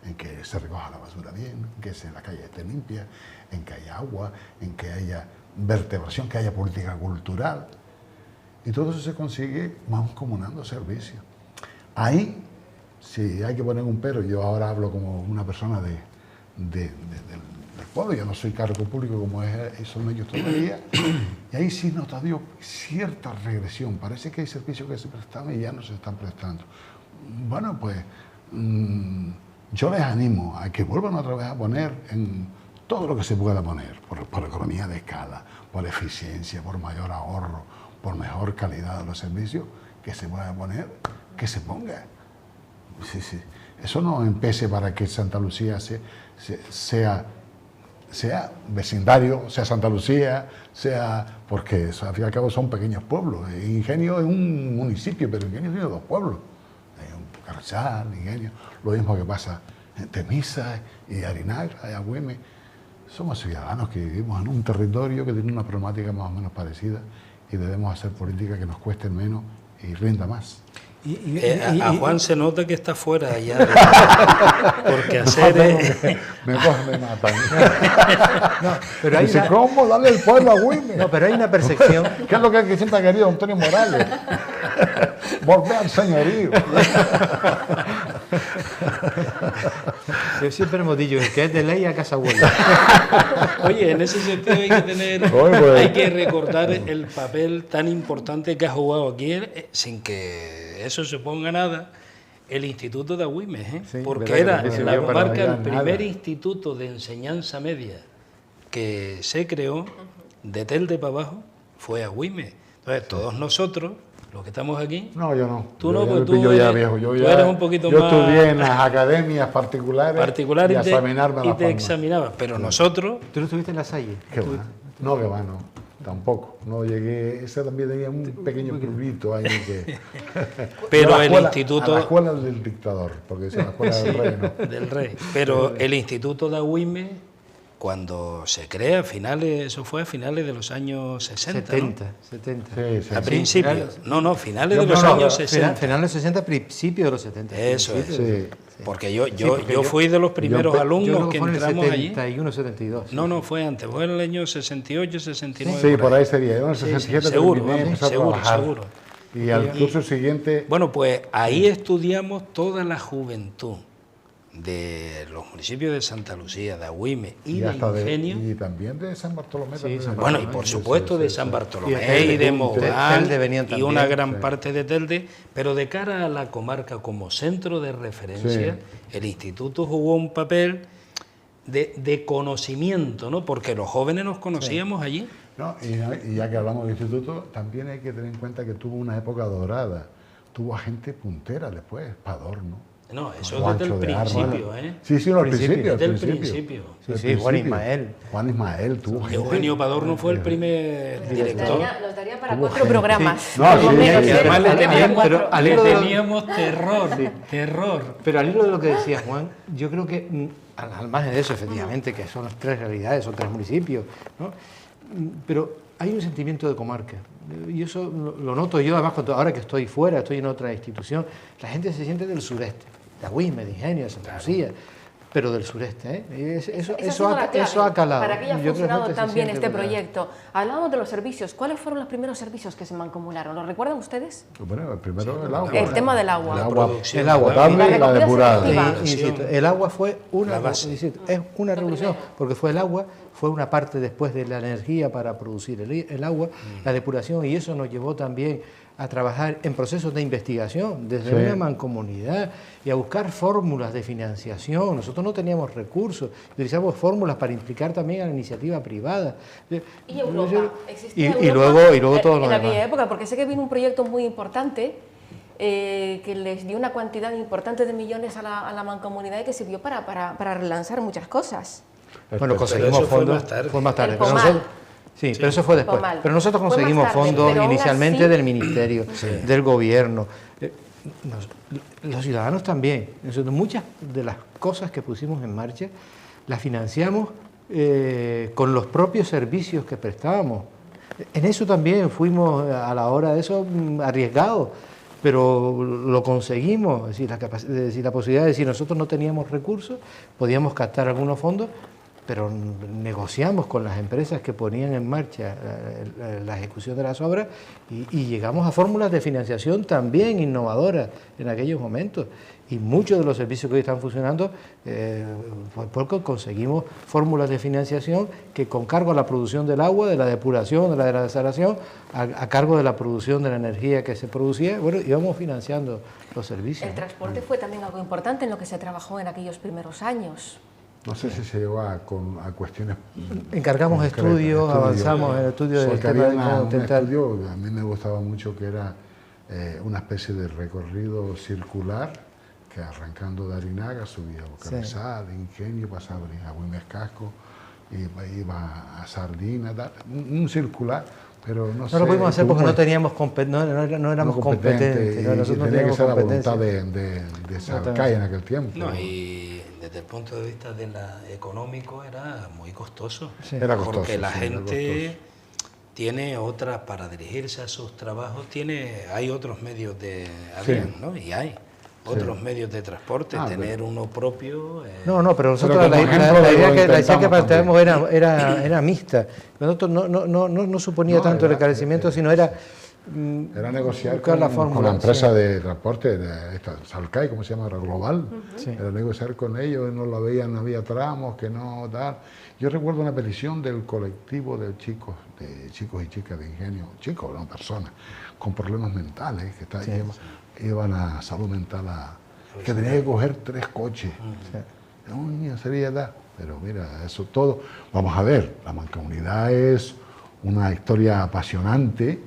en que se recoja la basura bien, en que la calle esté limpia, en que haya agua, en que haya vertebración, que haya política cultural. Y todo eso se consigue mancomunando servicios. Ahí, si hay que poner un pero, yo ahora hablo como una persona del pueblo, yo no soy cargo público como son ellos todavía, y ahí sí noto cierta regresión. Parece que hay servicios que se prestaban y ya no se están prestando. Bueno, pues yo les animo a que vuelvan otra vez a poner en todo lo que se pueda poner, por economía de escala, por eficiencia, por mayor ahorro, por mejor calidad de los servicios, que se pueda poner, que se ponga. Sí, sí. Eso no empece para que Santa Lucía sea vecindario, sea Santa Lucía, porque al fin y al cabo son pequeños pueblos. Ingenio es un municipio, pero Ingenio tiene 2 pueblos. Carrizal, Ingenio, lo mismo que pasa en Temisa y Arinagra, y Agüime. Somos ciudadanos que vivimos en un territorio que tiene una problemática más o menos parecida y debemos hacer política que nos cueste menos y rinda más. A Juan se nota que está fuera ya, porque hacer... Me matan. No, pero hay dice, ¿cómo darle el pueblo a Agüime? No, pero hay una percepción... ¿Qué es lo que siempre ha querido Antonio Morales? Volver al señorío. Yo siempre hemos dicho que es de ley a casa vuelve. Oye, en ese sentido hay que recordar el papel tan importante que ha jugado aquí, sin que eso suponga nada, el Instituto de Agüimes, sí, porque era en la comarca el primer nada. instituto de enseñanza media que se creó, de Telde para abajo, fue Agüimes. Entonces, todos nosotros, los que estamos aquí... No, yo no. Tú no, pues tú ya viejo. Yo eres un poquito más... Yo estudié en las academias particulares y te examinabas, pero nosotros... ¿Tú no estuviste en La Salle? ¿Qué va? No, que va, no. Tampoco. No llegué... Ese también tenía un pequeño pueblito ahí que... Pero el instituto... A la escuela del dictador, porque es la escuela del rey, ¿no? Del rey. Pero el Instituto de Agüimes, cuando se crea, eso fue a finales de los años 60, 70, ¿no? 70. Sí, A principios. Finales de los años 60. Finales de los 60, principios de los 70. Eso es. Sí. Porque yo fui de los primeros alumnos que entramos allí. 71, 72. No, fue antes, fue en el año 68, 69. Sí, por ahí sería. Yo en el 67 seguro. Y al curso siguiente... Bueno, pues ahí estudiamos toda la juventud de los municipios de Santa Lucía, de Agüimes y de Ingenio. Y también de San Bartolomé. Sí, bueno, y por supuesto de San Bartolomé y de Mogán y una gran parte de Telde, pero de cara a la comarca como centro de referencia, el instituto jugó un papel de conocimiento, ¿no? Porque los jóvenes nos conocíamos allí. No, y ya que hablamos del instituto, también hay que tener en cuenta que tuvo una época dorada. Tuvo a gente puntera después, Padorno. No, eso desde el principio, ¿eh? Sí, al principio. Desde el principio. Sí, Juan Ismael. Juan Ismael tuvo. Eugenio Padorno fue el primer director. Nos daría para 4 programas. No, sí, además le teníamos terror. Pero al hilo de lo que decía Juan, yo creo que, al margen de eso, efectivamente, que son las 3 realidades, son 3 municipios, ¿no? Pero hay un sentimiento de comarca. Y eso lo noto yo, además, ahora que estoy fuera, estoy en otra institución, la gente se siente del sureste, de Agüimes, de Ingenio, de Santa Lucía, pero del sureste, ¿eh? Eso ha calado. Para que haya Yo creo funcionado que tan bien este cuidado. proyecto. Hablábamos de los servicios. ¿Cuáles fueron los primeros servicios que se mancomunaron? ¿Lo recuerdan ustedes? Bueno, el primero el agua. El tema del agua. El agua potable y la recogida depurada. selectiva. Insisto, el agua fue una, base. es una revolución, porque fue el agua, fue una parte después de la energía para producir el agua, la depuración, y eso nos llevó también a trabajar en procesos de investigación desde una mancomunidad y a buscar fórmulas de financiación. Nosotros no teníamos recursos, utilizamos fórmulas para implicar también a la iniciativa privada. Y Europa, existía y Europa luego todo lo en demás. aquella época, porque sé que vino un proyecto muy importante que les dio una cantidad importante de millones a la mancomunidad y que sirvió para relanzar muchas cosas. Bueno, conseguimos fondos, fue más tarde. Pero nosotros, pero eso fue después. Pero nosotros conseguimos fondos inicialmente del Ministerio, del Gobierno. Los ciudadanos también. Nosotros, muchas de las cosas que pusimos en marcha las financiamos con los propios servicios que prestábamos. En eso también fuimos, a la hora de eso, arriesgados. Pero lo conseguimos, es decir, la posibilidad de decir, nosotros no teníamos recursos, podíamos captar algunos fondos, pero negociamos con las empresas que ponían en marcha la ejecución de las obras y llegamos a fórmulas de financiación también innovadoras en aquellos momentos. Y muchos de los servicios que hoy están funcionando fue porque conseguimos fórmulas de financiación que con cargo a la producción del agua, de la depuración, de la desalación, a cargo de la producción de la energía que se producía, bueno, íbamos financiando los servicios. El transporte fue también algo importante en lo que se trabajó en aquellos primeros años. No sé si se llegó a cuestiones... Encargamos estudios, avanzamos en el estudio del tema de cómo intentar... Un estudio que a mí me gustaba mucho, que era una especie de recorrido circular, que arrancando de Arinaga subía a Bocabezal, Ingenio, pasaba a Güemes Casco, iba a Sardina, un circular, pero no sé... No lo pudimos hacer porque no teníamos no éramos competentes. Nosotros tenía que ser la voluntad de Salcay en aquel tiempo. No, y desde el punto de vista económico era muy costoso. Sí. Era costoso. Porque la gente tiene otras, para dirigirse a sus trabajos, hay otros medios de avión, ¿no? Y hay otros medios de transporte, tener uno propio... pero nosotros la idea que planteamos era mixta. Nosotros no suponía tanto el encarecimiento, sino era negociar con la empresa de transporte, Salcay, ¿cómo se llama? Global. Era negociar con ellos, no lo veían, no había tramos, que no tal. Yo recuerdo una petición del colectivo de chicos y chicas de Ingenio, chicos, no personas, con problemas mentales, que iban a salud mental, que tenía que coger 3 coches. No, sería edad. Pero mira, eso todo. Vamos a ver, la mancomunidad es una historia apasionante,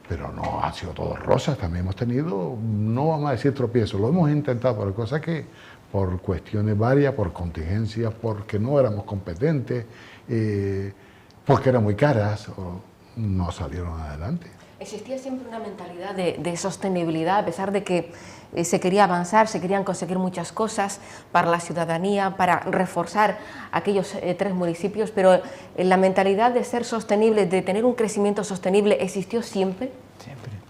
pero no ha sido todo rosas. También hemos tenido, no vamos a decir tropiezos, lo hemos intentado, pero cosas que por cuestiones varias, por contingencias, porque no éramos competentes, porque eran muy caras, no salieron adelante. Existía siempre una mentalidad de sostenibilidad, a pesar de que se quería avanzar, se querían conseguir muchas cosas para la ciudadanía, para reforzar aquellos 3 municipios, pero la mentalidad de ser sostenible, de tener un crecimiento sostenible, ¿existió siempre?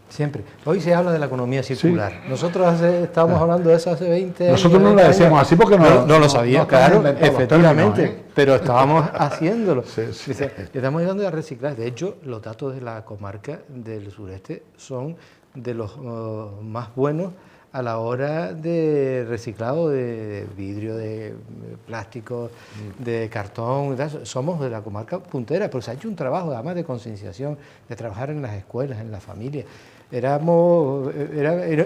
Siempre. Hoy se habla de la economía circular. Sí. Nosotros estábamos hablando de eso hace 20 años. Nosotros no lo decíamos así porque no lo sabíamos, claro, efectivamente, pero estábamos haciéndolo. Estamos ayudando a reciclar. De hecho, los datos de la comarca del sureste son de los más buenos a la hora de reciclado de vidrio, de plástico, de cartón. Somos de la comarca puntera, pero se ha hecho un trabajo además de concienciación, de trabajar en las escuelas, en la familia. Éramos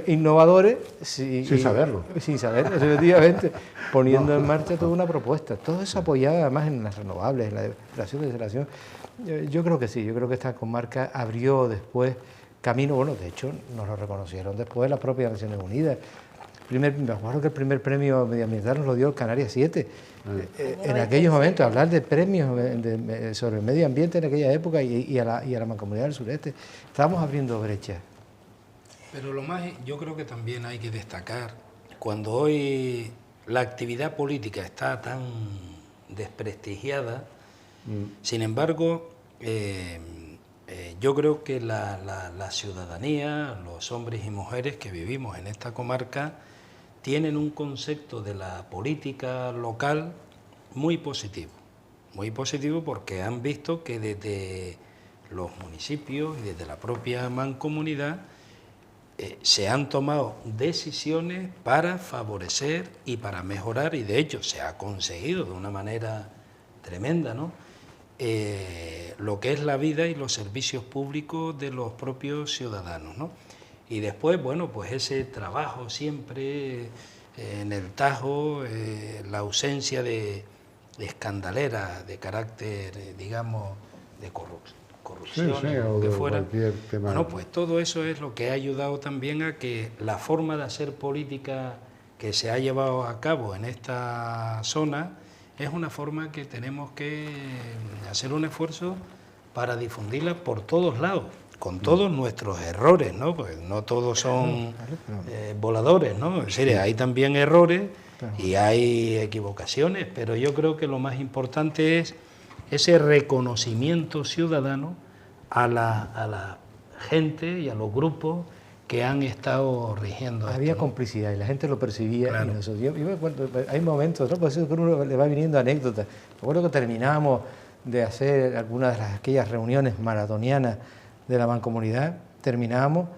innovadores sin saberlo. Sin saberlo, efectivamente, poniendo en marcha toda una propuesta. Todo eso apoyado además en las renovables, en la depuración y desalación. Yo creo que sí, yo creo que esta comarca abrió después camino, bueno, de hecho nos lo reconocieron después las propias Naciones Unidas. Me acuerdo que el primer premio medioambiental nos lo dio Canarias 7. En aquellos momentos, hablar de premios sobre el medio ambiente en aquella época y a la mancomunidad del sureste, estábamos abriendo brechas. Pero lo más, yo creo que también hay que destacar, cuando hoy la actividad política está tan desprestigiada, sin embargo, yo creo que la ciudadanía, los hombres y mujeres que vivimos en esta comarca, tienen un concepto de la política local muy positivo porque han visto que desde los municipios y desde la propia mancomunidad se han tomado decisiones para favorecer y para mejorar, y de hecho se ha conseguido de una manera tremenda, ¿no?, lo que es la vida y los servicios públicos de los propios ciudadanos, ¿no? Y después, bueno, pues ese trabajo siempre en el Tajo, la ausencia de escandalera de carácter, digamos, de corrupción, o que fuera. Bueno, pues todo eso es lo que ha ayudado también a que la forma de hacer política que se ha llevado a cabo en esta zona es una forma que tenemos que hacer un esfuerzo para difundirla por todos lados, con todos nuestros errores, ¿no? Pues no todos son voladores, ¿no? Es decir, hay también errores y hay equivocaciones, pero yo creo que lo más importante es ese reconocimiento ciudadano a la gente y a los grupos que han estado rigiendo. Había esto, ¿no?, complicidad y la gente lo percibía. Claro. Yo me acuerdo, hay momentos, ¿no?, por eso que uno le va viniendo anécdotas. Me acuerdo que terminamos de hacer algunas de aquellas reuniones maratonianas de la mancomunidad, terminábamos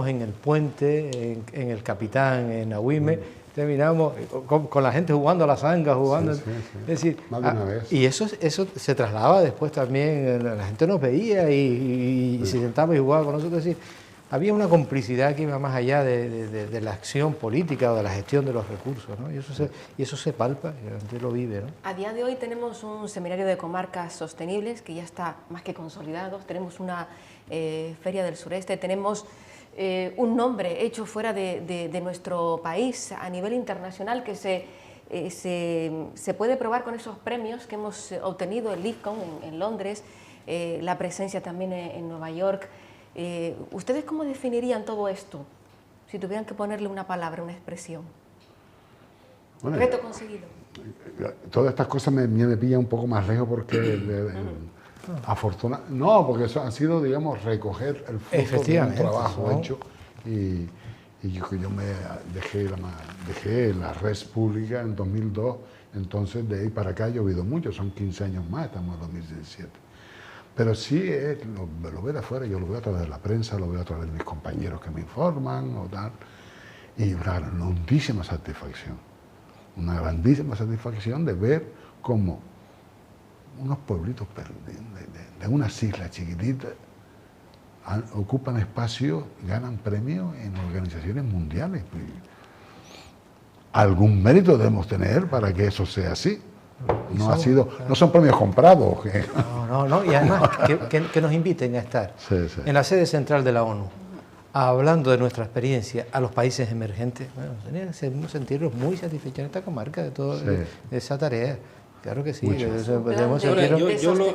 en el puente, en el Capitán, en Agüimes, terminamos con la gente jugando a la zanga, jugando. Sí, sí, sí. Es decir, más de una vez. Y eso se trasladaba después también, la gente nos veía y se sentaba y jugaba con nosotros. Es decir, había una complicidad que iba más allá de la acción política o de la gestión de los recursos, ¿no? Y eso se palpa, y la gente lo vive, ¿no? A día de hoy tenemos un seminario de comarcas sostenibles que ya está más que consolidado, tenemos una feria del sureste, tenemos un nombre hecho fuera de nuestro país a nivel internacional que se puede probar con esos premios que hemos obtenido, el LIFCON en Londres, la presencia también en Nueva York. ¿Ustedes cómo definirían todo esto? Si tuvieran que ponerle una palabra, una expresión. Bueno, reto conseguido. Todas estas cosas me pillan un poco más lejos porque no, porque eso han sido, digamos, recoger el fruto de un trabajo hecho y yo me dejé la red pública en 2002, entonces de ahí para acá ha llovido mucho, son 15 años más, estamos en 2017. Pero sí, lo veo de afuera, yo lo veo a través de la prensa, lo veo a través de mis compañeros que me informan o tal, y una grandísima satisfacción de ver cómo unos pueblitos de unas islas chiquititas ocupan espacio, ganan premios en organizaciones mundiales. Algún mérito debemos tener para que eso sea así. No son premios comprados. No, y además que nos inviten a estar en la sede central de la ONU, hablando de nuestra experiencia a los países emergentes. Bueno, tenemos que sentirnos muy satisfechos en esta comarca de esa tarea. Claro que sí,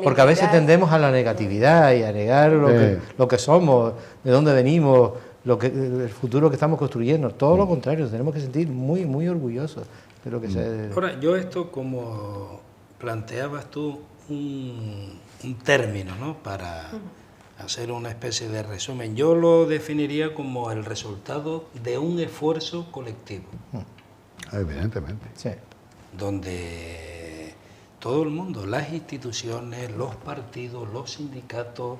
porque a veces tendemos a la negatividad y a negar lo que somos, de dónde venimos, el futuro que estamos construyendo. Todo lo contrario, tenemos que sentir muy, muy orgullosos de lo que se... Ahora, yo esto, como planteabas tú, un término, ¿no?, para hacer una especie de resumen, yo lo definiría como el resultado de un esfuerzo colectivo. Evidentemente. Sí. Donde todo el mundo, las instituciones, los partidos, los sindicatos,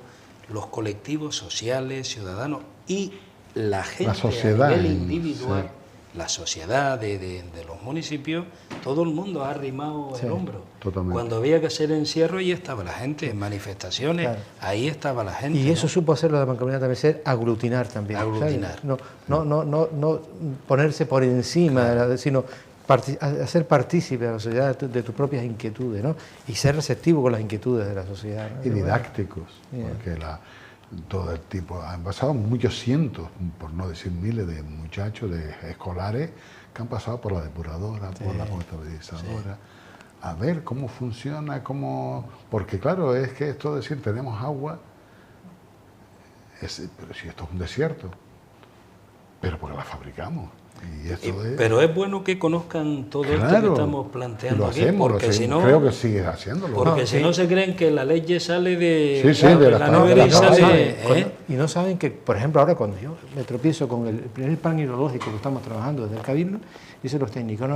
los colectivos sociales, ciudadanos y la gente, la sociedad, a nivel individual, la sociedad de los municipios, todo el mundo ha arrimado el hombro. Totalmente. Cuando había que hacer encierro, ahí estaba la gente, en manifestaciones, ahí estaba la gente. Y eso supo hacerlo de la mancomunidad también, ser aglutinar también. Aglutinar. No ponerse por encima, sino hacer partícipe a la sociedad de tus propias inquietudes, ¿no? Y ser receptivo con las inquietudes de la sociedad, ¿no? Y didácticos, porque todo el tipo, han pasado muchos cientos, por no decir miles de muchachos, de escolares, que han pasado por la depuradora, por la potabilizadora, a ver cómo funciona, porque claro, es que esto de decir, tenemos agua, pero si esto es un desierto, pero porque la fabricamos. Pero es bueno que conozcan todo esto que estamos planteando aquí, porque si no, creo que sigues haciéndolo. Porque si no se creen que la ley ya sale de la nevera y sale... Y no saben que, por ejemplo, ahora cuando yo me tropiezo con el primer plan hidrológico que estamos trabajando desde el Cabildo, dicen los técnicos,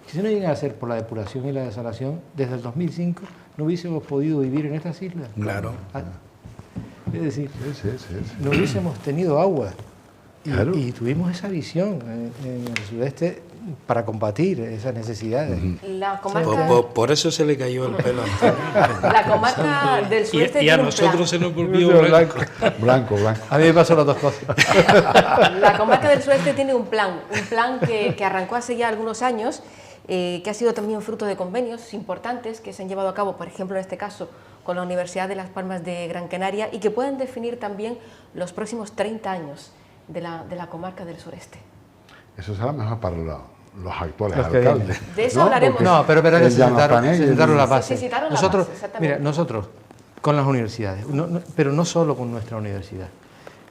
que si no llegan a ser por la depuración y la desalación, desde el 2005 no hubiésemos podido vivir en estas islas. Claro. Es decir, no hubiésemos tenido agua. Y tuvimos esa visión en el sureste para combatir esas necesidades. La comarca... por eso se le cayó el pelo. La comarca del sureste y a nosotros se nos volvió blanco. A mí me pasó las dos cosas. La comarca del sureste tiene un plan que arrancó hace ya algunos años, que ha sido también fruto de convenios importantes que se han llevado a cabo, por ejemplo, en este caso, con la Universidad de Las Palmas de Gran Canaria, y que pueden definir también los próximos 30 años de la comarca del sureste. Eso será mejor para los actuales alcaldes. De eso hablaremos. Pero se sentaron las bases. Nosotros con las universidades, pero no solo con nuestra universidad.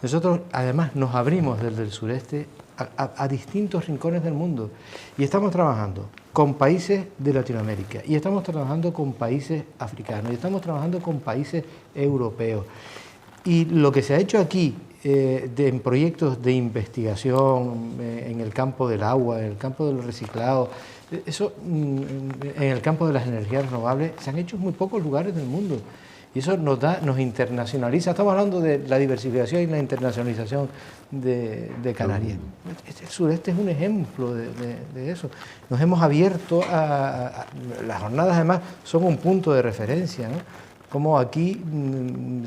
Nosotros además nos abrimos desde el sureste a distintos rincones del mundo y estamos trabajando con países de Latinoamérica y estamos trabajando con países africanos y estamos trabajando con países europeos. Y lo que se ha hecho aquí en proyectos de investigación en el campo del agua, en el campo del reciclado, eso en el campo de las energías renovables se han hecho en muy pocos lugares del mundo. Y eso nos internacionaliza. Estamos hablando de la diversificación y la internacionalización de Canarias. El sureste es un ejemplo de eso. Nos hemos abierto las jornadas, además, son un punto de referencia, ¿no? Como aquí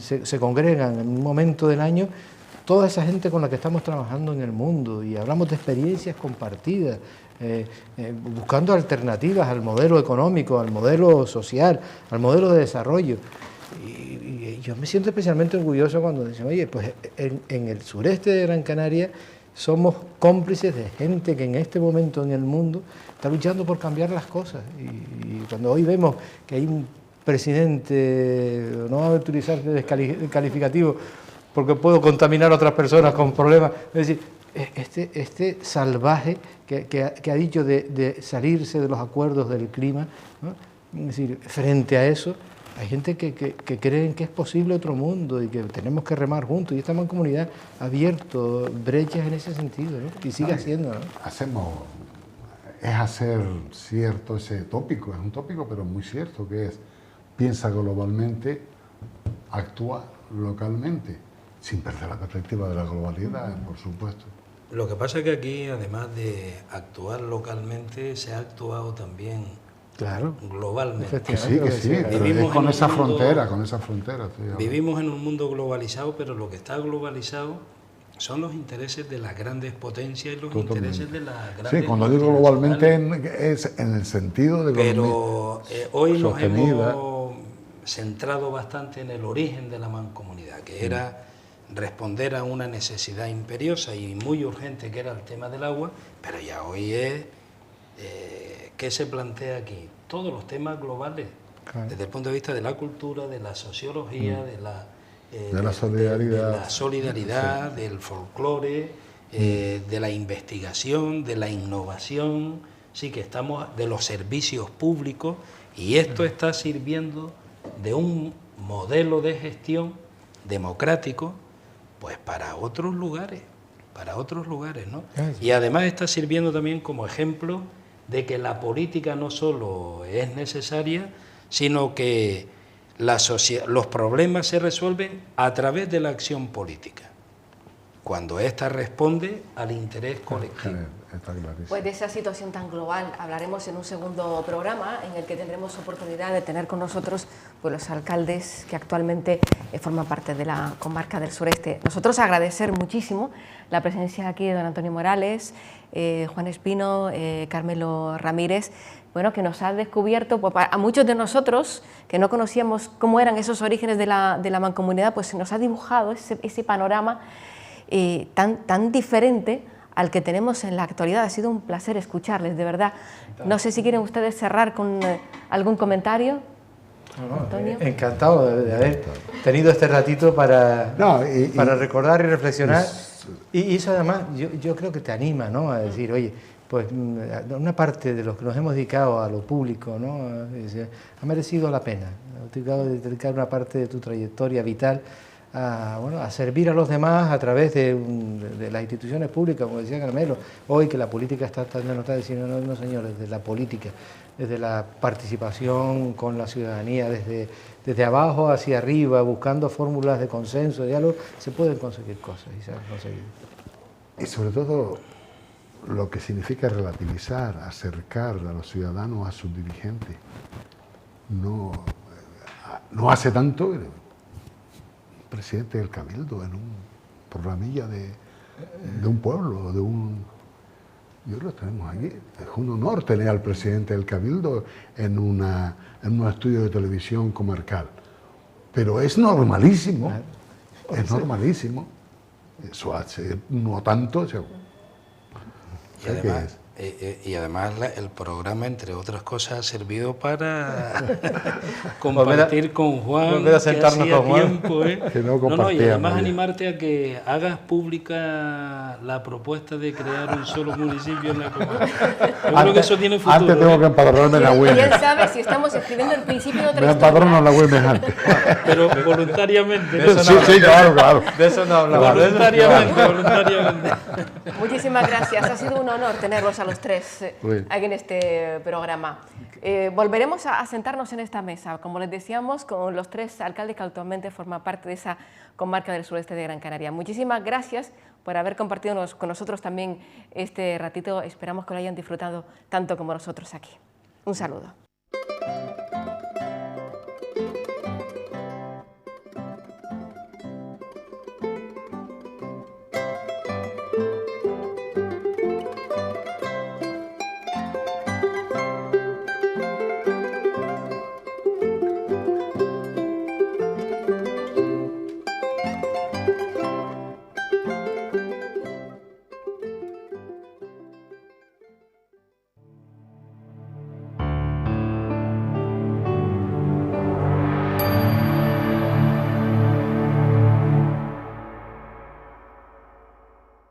se congregan en un momento del año toda esa gente con la que estamos trabajando en el mundo y hablamos de experiencias compartidas, buscando alternativas al modelo económico, al modelo social, al modelo de desarrollo. Y yo me siento especialmente orgulloso cuando dicen, oye, pues en el sureste de Gran Canaria somos cómplices de gente que en este momento en el mundo está luchando por cambiar las cosas. Y cuando hoy vemos que hay un presidente, no va a utilizar calificativo porque puedo contaminar a otras personas con problemas, es decir, este salvaje que ha dicho de salirse de los acuerdos del clima, ¿no? Es decir, frente a eso hay gente que creen que es posible otro mundo y que tenemos que remar juntos, y esta mancomunidad ha abierto brechas en ese sentido, ¿no? Y sigue haciendo, ¿no? Es hacer cierto ese tópico, es un tópico pero muy cierto, que es piensa globalmente, actúa localmente, sin perder la perspectiva de la globalidad, por supuesto. Lo que pasa es que aquí, además de actuar localmente, se ha actuado también globalmente. Que sí, pero con esa frontera. Vivimos en un mundo globalizado, pero lo que está globalizado son los intereses de las grandes potencias y los intereses de las grandes... Sí, cuando digo globalmente es en el sentido de... Pero hoy nos hemos centrado bastante en el origen de la mancomunidad, que era responder a una necesidad imperiosa y muy urgente, que era el tema del agua, pero ya hoy es... ¿qué se plantea aquí? Todos los temas globales, desde el punto de vista de la cultura, de la sociología, de la solidaridad, del folclore, de la investigación, de la innovación, sí, que estamos, de los servicios públicos, y esto está sirviendo de un modelo de gestión democrático, pues para otros lugares, ¿no? Y además está sirviendo también como ejemplo de que la política no solo es necesaria, sino que los problemas se resuelven a través de la acción política, cuando ésta responde al interés colectivo. Pues de esa situación tan global hablaremos en un segundo programa, en el que tendremos oportunidad de tener con nosotros pues, los alcaldes que actualmente forman parte de la comarca del sureste. Nosotros agradecer muchísimo la presencia aquí de don Antonio Morales, Juan Espino, Carmelo Ramírez, bueno, que nos ha descubierto, pues, a muchos de nosotros que no conocíamos cómo eran esos orígenes de la mancomunidad, pues se nos ha dibujado ese panorama tan diferente al que tenemos en la actualidad. Ha sido un placer escucharles, de verdad. No sé si quieren ustedes cerrar con algún comentario. Antonio. Encantado de haber tenido este ratito para recordar y reflexionar Y eso además yo creo que te anima, ¿no?, a decir, oye, pues una parte de los que nos hemos dedicado a lo público, ¿no?, ha merecido la pena. Has dedicar una parte de tu trayectoria vital a servir a los demás a través de las instituciones públicas, como decía Carmelo, hoy que la política está diciendo, no señores, desde la política, desde la participación con la ciudadanía, desde abajo hacia arriba, buscando fórmulas de consenso, de diálogo, se pueden conseguir cosas y se han conseguido. Y sobre todo lo que significa relativizar, acercar a los ciudadanos a sus dirigentes. No hace tanto, el presidente del Cabildo en un programilla de un pueblo, yo lo tenemos aquí. Es un honor tener al presidente del Cabildo en un estudio de televisión comarcal. Pero es normalísimo, es normalísimo. Eso hace no tanto. Y además el programa, entre otras cosas, ha servido para compartir con Juan, volver a sentarnos que hacía con Juan. tiempo, Que no compartíamos. y además animarte a que hagas pública la propuesta de crear un solo municipio en la comarca. Yo creo que eso tiene futuro. Antes tengo que empadronarme en la ¿Quién Güemes. sabe si estamos escribiendo el principio de otra Me historia? empadrono en la Güemes antes. Pero voluntariamente. De eso Sí, claro. De eso no hablamos. Voluntariamente. Muchísimas gracias, ha sido un honor tenerlos a los tres aquí en este programa. Volveremos a sentarnos en esta mesa, como les decíamos, con los tres alcaldes que actualmente forman parte de esa comarca del sureste de Gran Canaria. Muchísimas gracias por haber compartido con nosotros también este ratito. Esperamos que lo hayan disfrutado tanto como nosotros aquí. Un saludo.